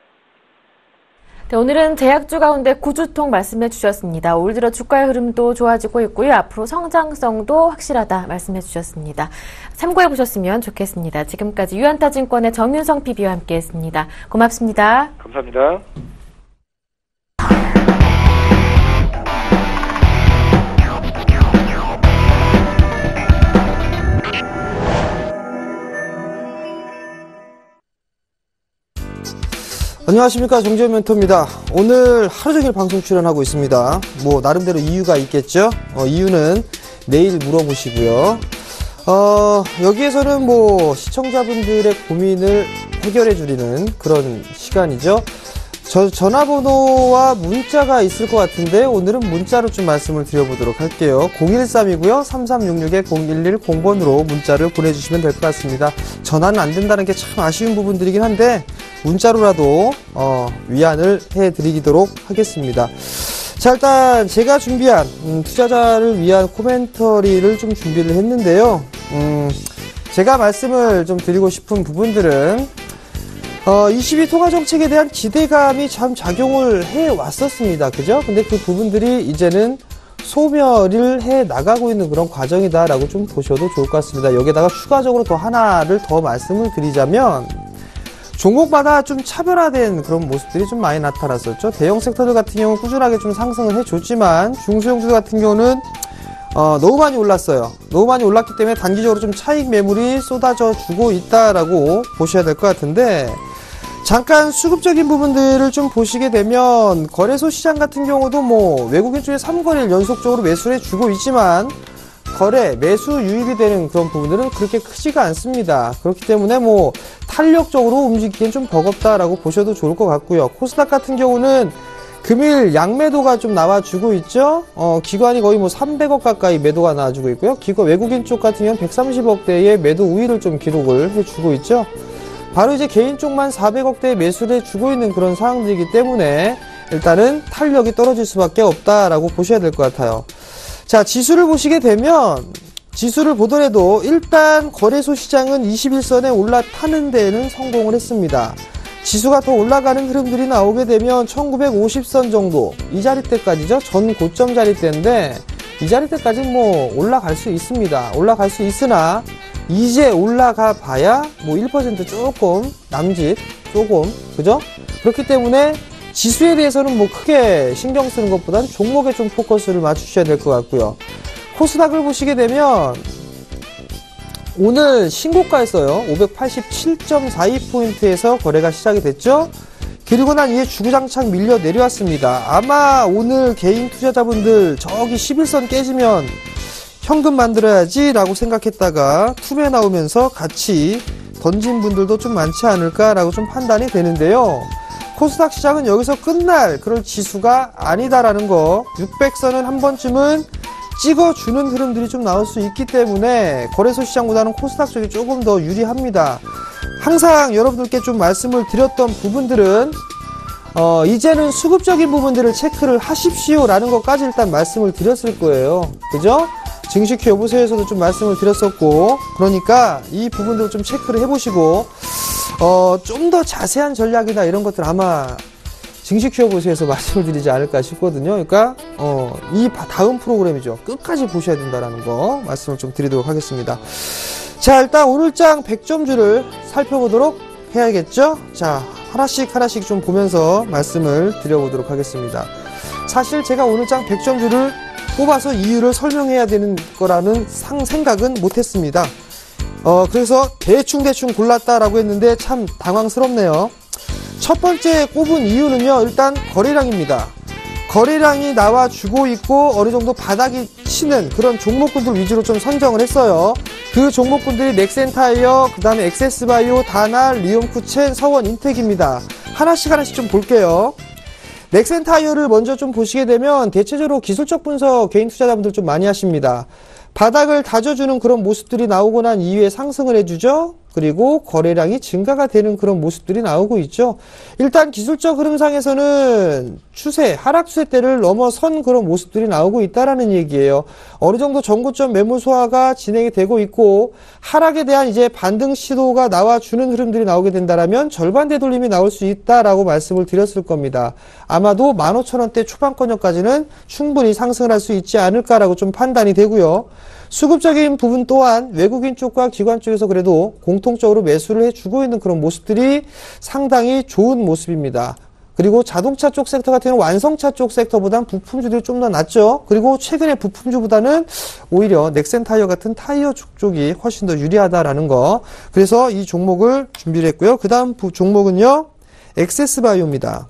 네, 오늘은 제약주 가운데 구주통 말씀해 주셨습니다. 올 들어 주가의 흐름도 좋아지고 있고요. 앞으로 성장성도 확실하다 말씀해 주셨습니다. 참고해 보셨으면 좋겠습니다. 지금까지 유한타증권의 정윤성 PB와 함께했습니다. 고맙습니다. 감사합니다. 안녕하십니까, 정재현 멘토입니다. 오늘 하루 종일 방송 출연하고 있습니다. 나름대로 이유가 있겠죠. 이유는 내일 물어보시고요. 여기에서는 시청자분들의 고민을 해결해 드리는 그런 시간이죠. 전화번호와 문자가 있을 것 같은데 오늘은 문자로 좀 말씀을 드려보도록 할게요. 013이고요. 3366-0110번으로 문자를 보내주시면 될 것 같습니다. 전화는 안 된다는 게 참 아쉬운 부분들이긴 한데 문자로라도 위안을 해드리도록 하겠습니다. 자, 일단 제가 준비한 투자자를 위한 코멘터리를 좀 준비를 했는데요. 제가 말씀을 좀 드리고 싶은 부분들은 22 통화정책에 대한 기대감이 참 작용을 해왔었습니다. 그죠? 근데 그 부분들이 이제는 소멸을 해 나가고 있는 그런 과정이다라고 좀 보셔도 좋을 것 같습니다. 여기에다가 추가적으로 또 하나를 더 말씀을 드리자면, 종목마다 좀 차별화된 그런 모습들이 좀 많이 나타났었죠. 대형 섹터들 같은 경우는 꾸준하게 좀 상승을 해줬지만, 중소형주들 같은 경우는 너무 많이 올랐어요. 너무 많이 올랐기 때문에 단기적으로 좀 차익 매물이 쏟아져 주고 있다라고 보셔야 될 것 같은데, 잠깐 수급적인 부분들을 좀 보시게 되면 거래소 시장 같은 경우도 외국인 쪽에 3거래를 연속적으로 매수를 해주고 있지만 매수 유입이 되는 그런 부분들은 그렇게 크지가 않습니다. 그렇기 때문에 탄력적으로 움직이기엔 좀 버겁다라고 보셔도 좋을 것 같고요. 코스닥 같은 경우는 금일 양매도가 좀 나와주고 있죠. 기관이 거의 300억 가까이 매도가 나와주고 있고요. 외국인 쪽 같은 경우는 130억대의 매도 우위를 좀 기록을 해주고 있죠. 바로 이제 개인 쪽만 400억대의 매수를 해주고 있는 그런 상황들이기 때문에 일단은 탄력이 떨어질 수밖에 없다라고 보셔야 될 것 같아요. 자, 지수를 보시게 되면, 지수를 보더라도 일단 거래소 시장은 21선에 올라타는 데에는 성공을 했습니다. 지수가 더 올라가는 흐름들이 나오게 되면 1950선 정도, 이 자리대까지죠. 전 고점 자리대인데 이 자리대까지 올라갈 수 있습니다. 올라갈 수 있으나 이제 올라가 봐야 1% 조금 남짓 조금, 그죠? 그렇기 때문에 지수에 대해서는 크게 신경 쓰는 것보다는 종목에 좀 포커스를 맞추셔야 될 것 같고요. 코스닥을 보시게 되면 오늘 신고가였어요. 587.42포인트에서 거래가 시작이 됐죠. 그리고 난 이에 주구장창 밀려 내려왔습니다. 아마 오늘 개인 투자자분들 저기 11선 깨지면 현금 만들어야지 라고 생각했다가 투매 나오면서 같이 던진 분들도 좀 많지 않을까라고 좀 판단이 되는데요. 코스닥 시장은 여기서 끝날 그런 지수가 아니다라는 거, 600선은 한 번쯤은 찍어주는 흐름들이 좀 나올 수 있기 때문에 거래소 시장보다는 코스닥 쪽이 조금 더 유리합니다. 항상 여러분들께 좀 말씀을 드렸던 부분들은 이제는 수급적인 부분들을 체크를 하십시오라는 것까지 일단 말씀을 드렸을 거예요. 그죠? 증시 여보세요에서도 좀 말씀을 드렸었고, 그러니까 이 부분들을 좀 체크를 해보시고, 좀 더 자세한 전략이나 이런 것들 아마 증시 여보세요에서 말씀을 드리지 않을까 싶거든요. 그러니까, 이 다음 프로그램이죠. 끝까지 보셔야 된다라는 거 말씀을 좀 드리도록 하겠습니다. 자, 일단 오늘장 100점주를 살펴보도록 해야겠죠? 자, 하나씩 좀 보면서 말씀을 드려보도록 하겠습니다. 사실 제가 오늘장 100점주를 뽑아서 이유를 설명해야 되는 거라는 생각은 못했습니다. 그래서 대충 골랐다라고 했는데 참 당황스럽네요. 첫 번째 꼽은 이유는요, 일단 거래량입니다. 거래량이 나와주고 있고 어느 정도 바닥이 치는 그런 종목군들 위주로 좀 선정을 했어요. 그 종목군들이 넥센타이어, 그 다음에 엑세스바이오, 다날, 리움쿠첸, 서원인텍입니다. 하나씩 좀 볼게요. 넥센타이어를 먼저 좀 보시게 되면 대체적으로 기술적 분석 개인 투자자분들 좀 많이 하십니다. 바닥을 다져주는 그런 모습들이 나오고 난 이후에 상승을 해주죠. 그리고 거래량이 증가가 되는 그런 모습들이 나오고 있죠. 일단 기술적 흐름상에서는 하락 추세대를 넘어선 그런 모습들이 나오고 있다라는 얘기예요. 어느 정도 전고점 매물 소화가 진행이 되고 있고, 하락에 대한 이제 반등 시도가 나와주는 흐름들이 나오게 된다라면 절반 되돌림이 나올 수 있다라고 말씀을 드렸을 겁니다. 아마도 15,000원대 초반권역까지는 충분히 상승을 할 수 있지 않을까라고 좀 판단이 되고요. 수급적인 부분 또한 외국인 쪽과 기관 쪽에서 그래도 공통적으로 매수를 해주고 있는 그런 모습들이 상당히 좋은 모습입니다. 그리고 자동차 쪽 섹터 같은 경우는 완성차 쪽 섹터보다는 부품주들이 좀 더 낫죠. 그리고 최근에 부품주보다는 오히려 넥센타이어 같은 타이어 쪽이 훨씬 더 유리하다라는 거. 그래서 이 종목을 준비를 했고요. 그 다음 종목은요, 엑세스바이오입니다.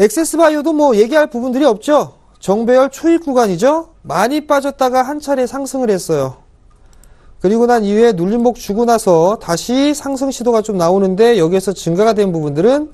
엑세스바이오도 뭐 얘기할 부분들이 없죠. 정배열 초입 구간이죠. 많이 빠졌다가 한 차례 상승을 했어요. 그리고 난 이후에 눌림목 주고 나서 다시 상승 시도가 좀 나오는데, 여기에서 증가가 된 부분들은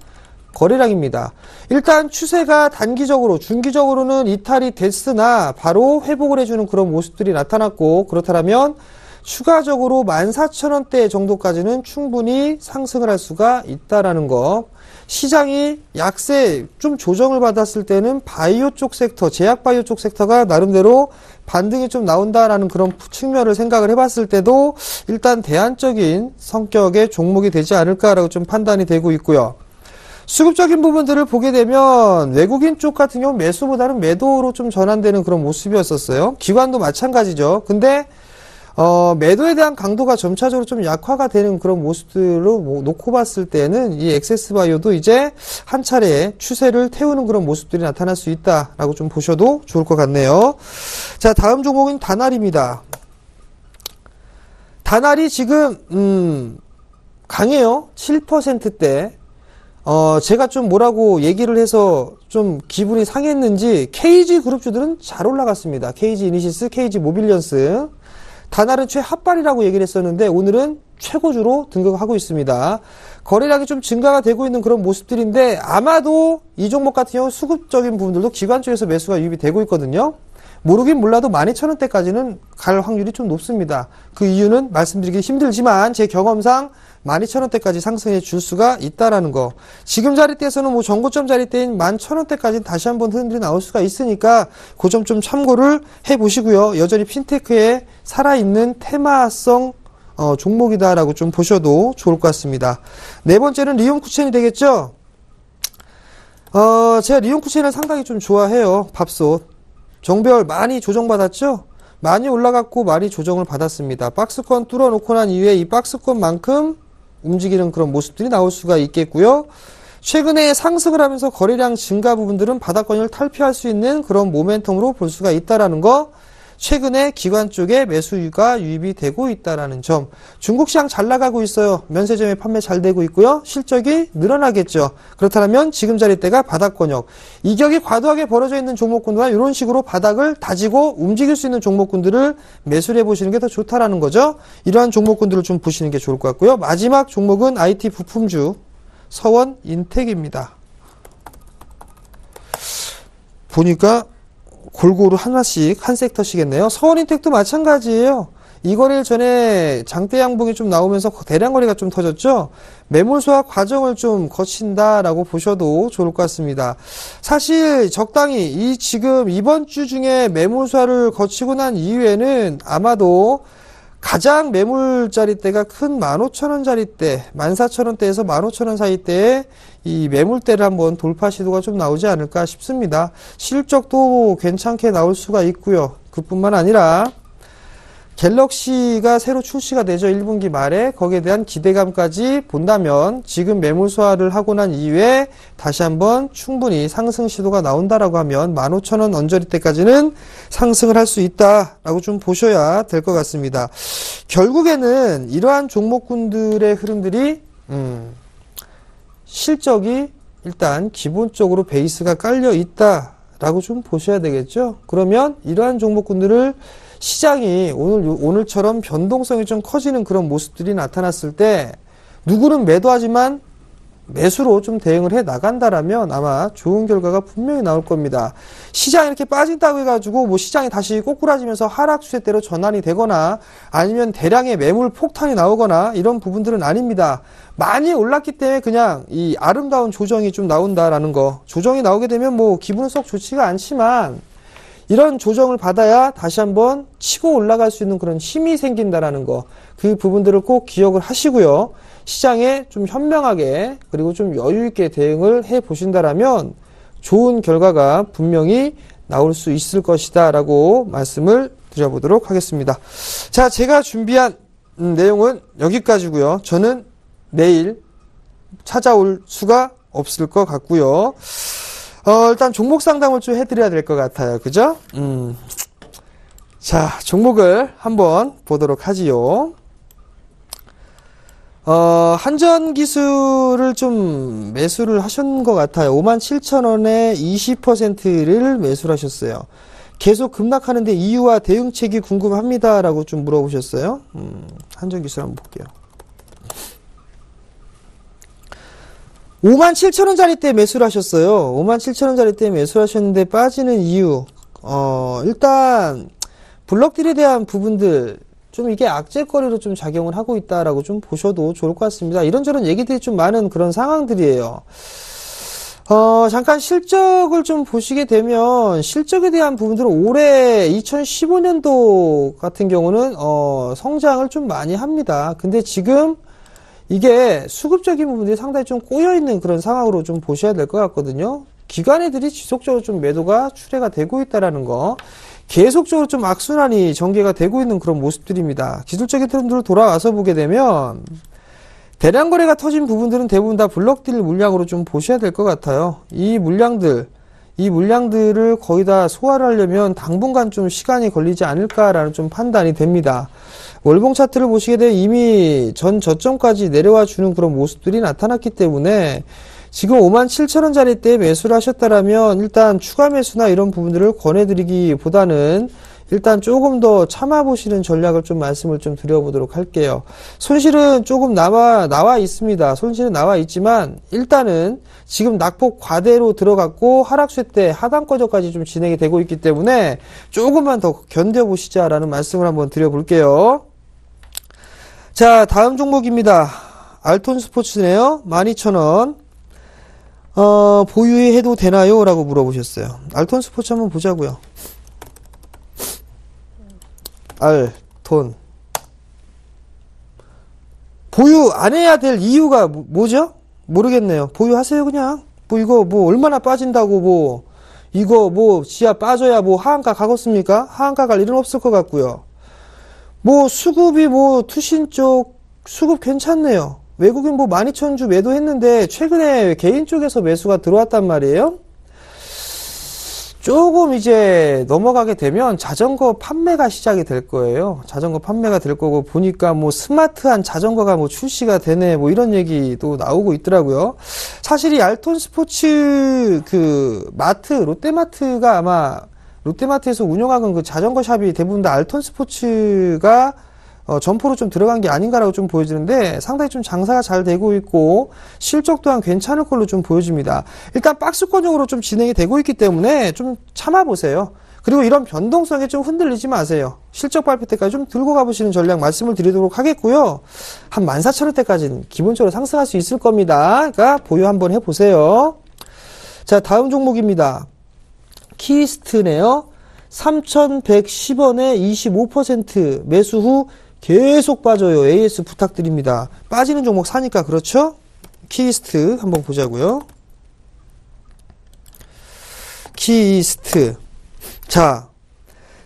거래량입니다. 일단 추세가 단기적으로, 중기적으로는 이탈이 됐으나 바로 회복을 해주는 그런 모습들이 나타났고, 그렇다면 추가적으로 14,000원대 정도까지는 충분히 상승을 할 수가 있다라는 거. 시장이 약세 좀 조정을 받았을 때는 바이오 쪽 섹터, 제약 바이오 쪽 섹터가 나름대로 반등이 좀 나온다라는 그런 측면을 생각을 해봤을 때도 일단 대안적인 성격의 종목이 되지 않을까라고 좀 판단이 되고 있고요. 수급적인 부분들을 보게 되면 외국인 쪽 같은 경우 매수보다는 매도로 좀 전환되는 그런 모습이었었어요. 기관도 마찬가지죠. 근데 매도에 대한 강도가 점차적으로 좀 약화가 되는 그런 모습들로 놓고 봤을 때는 이 엑세스바이오도 이제 한 차례 추세를 태우는 그런 모습들이 나타날 수 있다라고 좀 보셔도 좋을 것 같네요. 자, 다음 종목은 다날입니다. 다날이 지금 강해요. 7%대. 제가 좀 뭐라고 얘기를 해서 좀 기분이 상했는지 KG 그룹주들은 잘 올라갔습니다. KG 이니시스, KG 모빌리언스. 다날은 최핫발이라고 얘기를 했었는데 오늘은 최고주로 등극하고 있습니다. 거래량이 좀 증가가 되고 있는 그런 모습들인데, 아마도 이 종목 같은 경우 수급적인 부분들도 기관 쪽에서 매수가 유입이 되고 있거든요. 모르긴 몰라도 12,000원대까지는 갈 확률이 좀 높습니다. 그 이유는 말씀드리기 힘들지만 제 경험상 12,000원대까지 상승해 줄 수가 있다라는 거. 지금 자리대에서는 뭐 정고점 자리대인 11,000원대까지 다시 한번 흐름들이 나올 수가 있으니까 그 점 좀 참고를 해 보시고요. 여전히 핀테크에 살아있는 테마성 종목이다라고 좀 보셔도 좋을 것 같습니다. 네 번째는 리움쿠첸이 되겠죠. 제가 리움쿠첸을 상당히 좀 좋아해요. 밥솥. 정배열 많이 조정받았죠? 많이 올라갔고 많이 조정을 받았습니다. 박스권 뚫어놓고 난 이후에 이 박스권만큼 움직이는 그런 모습들이 나올 수가 있겠고요. 최근에 상승을 하면서 거래량 증가 부분들은 바닥권을 탈피할 수 있는 그런 모멘텀으로 볼 수가 있다라는 거. 최근에 기관 쪽에 매수가 유입이 되고 있다라는 점. 중국 시장 잘 나가고 있어요. 면세점에 판매 잘 되고 있고요. 실적이 늘어나겠죠. 그렇다면 지금 자리대가 바닥권역. 이격이 과도하게 벌어져 있는 종목군들은 이런 식으로 바닥을 다지고 움직일 수 있는 종목군들을 매수를 해보시는 게 더 좋다라는 거죠. 이러한 종목군들을 좀 보시는 게 좋을 것 같고요. 마지막 종목은 IT 부품주 서원인텍입니다. 보니까 골고루 하나씩 한 섹터씩겠네요. 서원인텍도 마찬가지예요. 이거래일 전에 장대 양봉이 좀 나오면서 대량 거래가 좀 터졌죠. 매물 소화 과정을 좀 거친다라고 보셔도 좋을 것 같습니다. 사실 적당히 지금 이번 주 중에 매물 소화를 거치고 난 이후에는 아마도 가장 매물자리대가 큰 15,000원짜리대, 14,000원대에서 15,000원 사이대에 이 매물대를 한번 돌파 시도가 좀 나오지 않을까 싶습니다. 실적도 괜찮게 나올 수가 있고요. 그뿐만 아니라 갤럭시가 새로 출시가 되죠. 1분기 말에. 거기에 대한 기대감까지 본다면 지금 매물 소화를 하고 난 이후에 다시 한번 충분히 상승 시도가 나온다라고 하면 15,000원 언저리대까지는 상승을 할 수 있다라고 좀 보셔야 될 것 같습니다. 결국에는 이러한 종목군들의 흐름들이 실적이 일단 기본적으로 베이스가 깔려 있다라고 좀 보셔야 되겠죠. 그러면 이러한 종목군들을 시장이 오늘처럼 변동성이 좀 커지는 그런 모습들이 나타났을 때 누구는 매도하지만 매수로 좀 대응을 해 나간다라면 아마 좋은 결과가 분명히 나올 겁니다. 시장이 이렇게 빠진다고 해가지고 뭐 시장이 다시 꼬꾸라지면서 하락 추세대로 전환이 되거나 아니면 대량의 매물 폭탄이 나오거나 이런 부분들은 아닙니다. 많이 올랐기 때문에 그냥 이 아름다운 조정이 좀 나온다라는 거. 조정이 나오게 되면 뭐 기분은 썩 좋지가 않지만 이런 조정을 받아야 다시 한번 치고 올라갈 수 있는 그런 힘이 생긴다라는 거. 그 부분들을 꼭 기억을 하시고요. 시장에 좀 현명하게 그리고 좀 여유 있게 대응을 해 보신다라면 좋은 결과가 분명히 나올 수 있을 것이다 라고 말씀을 드려보도록 하겠습니다. 자, 제가 준비한 내용은 여기까지고요. 저는 내일 찾아올 수가 없을 것 같고요. 일단 종목 상담을 좀 해드려야 될 것 같아요. 그죠? 자, 종목을 한번 보도록 하지요. 한전기술을 좀 매수를 하신 것 같아요. 57,000원에 20%를 매수를 하셨어요. 계속 급락하는데 이유와 대응책이 궁금합니다. 라고 좀 물어보셨어요. 한전기술 한번 볼게요. 57,000원짜리 때 매수를 하셨어요. 57,000원짜리 때 매수를 하셨는데 빠지는 이유. 일단, 블록들에 대한 부분들, 좀 이게 악재거리로 좀 작용을 하고 있다라고 좀 보셔도 좋을 것 같습니다. 이런저런 얘기들이 좀 많은 그런 상황들이에요. 잠깐 실적을 좀 보시게 되면, 실적에 대한 부분들은 올해 2015년도 같은 경우는, 성장을 좀 많이 합니다. 근데 지금, 이게 수급적인 부분들이 상당히 좀 꼬여있는 그런 상황으로 좀 보셔야 될 것 같거든요. 기관애들이 지속적으로 좀 매도가 출회가 되고 있다라는 거. 계속적으로 좀 악순환이 전개가 되고 있는 그런 모습들입니다. 기술적인 흐름들을 돌아와서 보게 되면 대량 거래가 터진 부분들은 대부분 다 블록딜 물량으로 좀 보셔야 될 것 같아요. 이 물량들을 거의 다 소화를 하려면 당분간 좀 시간이 걸리지 않을까라는 좀 판단이 됩니다. 월봉 차트를 보시게 되면 이미 전 저점까지 내려와 주는 그런 모습들이 나타났기 때문에 지금 57,000원짜리 때 매수를 하셨다라면 일단 추가 매수나 이런 부분들을 권해드리기보다는 일단 조금 더 참아보시는 전략을 좀 말씀을 좀 드려보도록 할게요. 손실은 조금 나와 있습니다. 손실은 나와 있지만 일단은 지금 낙폭 과대로 들어갔고 하락세 때 하단 거저까지 좀 진행이 되고 있기 때문에 조금만 더 견뎌보시자라는 말씀을 한번 드려볼게요. 자, 다음 종목입니다. 알톤 스포츠네요. 12,000원. 보유해도 되나요? 라고 물어보셨어요. 알톤 스포츠 한번 보자고요. 알톤. 보유 안 해야 될 이유가 뭐죠? 모르겠네요. 보유하세요, 그냥. 이거 얼마나 빠진다고 이거 지하 빠져야 하한가 가겠습니까? 하한가 갈 일은 없을 것 같고요. 수급이 투신 쪽 수급 괜찮네요. 외국인 12,000주 매도했는데 최근에 개인 쪽에서 매수가 들어왔단 말이에요. 조금 이제 넘어가게 되면 자전거 판매가 시작이 될 거예요. 자전거 판매가 될 거고 보니까 스마트한 자전거가 출시가 되네 이런 얘기도 나오고 있더라고요. 사실 이 알톤 스포츠 롯데마트가 아마 롯데마트에서 운영하는 그 자전거 샵이 대부분 다 알톤 스포츠가 점포로 좀 들어간 게 아닌가라고 좀 보여지는데 상당히 좀 장사가 잘 되고 있고 실적 또한 괜찮을 걸로 좀 보여집니다. 일단 박스권형으로 좀 진행이 되고 있기 때문에 좀 참아보세요. 그리고 이런 변동성에 좀 흔들리지 마세요. 실적 발표 때까지 좀 들고 가보시는 전략 말씀을 드리도록 하겠고요. 한 14,000원대까지는 기본적으로 상승할 수 있을 겁니다. 그러니까 보유 한번 해보세요. 자, 다음 종목입니다. 키스트네요. 3,110원에 25% 매수 후 계속 빠져요. AS 부탁드립니다. 빠지는 종목 사니까 그렇죠? 키스트 한번 보자고요. 키스트. 자,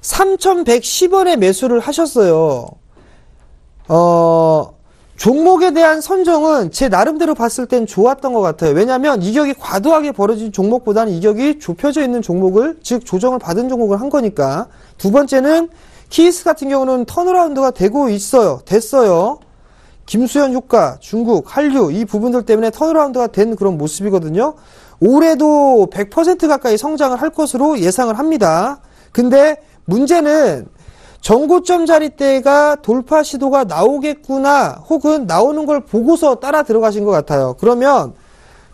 3,110원에 매수를 하셨어요. 종목에 대한 선정은 제 나름대로 봤을 땐 좋았던 것 같아요. 왜냐하면 이격이 과도하게 벌어진 종목보다는 이격이 좁혀져 있는 종목을, 즉 조정을 받은 종목을 한 거니까. 두 번째는 키스 같은 경우는 턴어라운드가 되고 있어요. 됐어요. 김수현 효과, 중국, 한류 이 부분들 때문에 턴어라운드가 된 그런 모습이거든요. 올해도 100% 가까이 성장을 할 것으로 예상을 합니다. 근데 문제는 정고점 자리대가 돌파 시도가 나오겠구나 혹은 나오는 걸 보고서 따라 들어가신 것 같아요. 그러면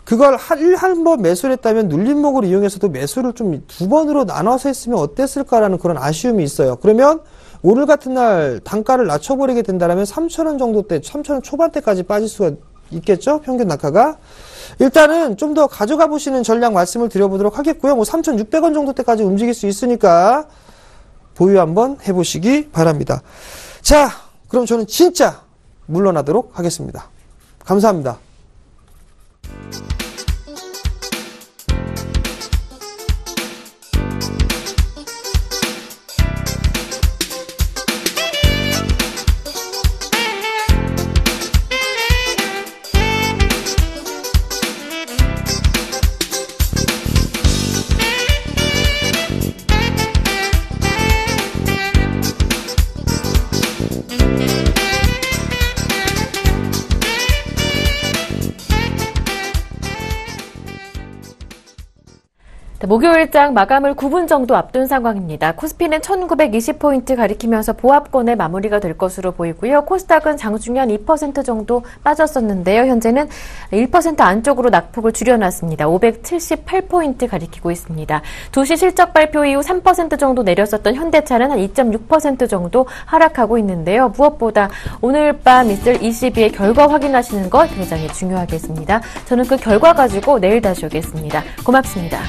그걸 한 번 매수를 했다면 눌림목을 이용해서도 매수를 좀 두 번으로 나눠서 했으면 어땠을까라는 그런 아쉬움이 있어요. 그러면 오늘 같은 날 단가를 낮춰버리게 된다면 3,000원 정도대, 3,000원 초반대까지 빠질 수가 있겠죠? 평균 낙하가. 일단은 좀 더 가져가 보시는 전략 말씀을 드려보도록 하겠고요. 뭐 3,600원 정도대까지 움직일 수 있으니까 보유 한번 해보시기 바랍니다. 자, 그럼 저는 진짜 물러나도록 하겠습니다. 감사합니다. 목요일장 마감을 9분 정도 앞둔 상황입니다. 코스피는 1920포인트 가리키면서 보합권의 마무리가 될 것으로 보이고요. 코스닥은 장중현 2% 정도 빠졌었는데요. 현재는 1% 안쪽으로 낙폭을 줄여놨습니다. 578포인트 가리키고 있습니다. 2시 실적 발표 이후 3% 정도 내렸었던 현대차는 한 2.6% 정도 하락하고 있는데요. 무엇보다 오늘 밤 있을 ECB의 결과 확인하시는 것 굉장히 중요하겠습니다. 저는 그 결과 가지고 내일 다시 오겠습니다. 고맙습니다.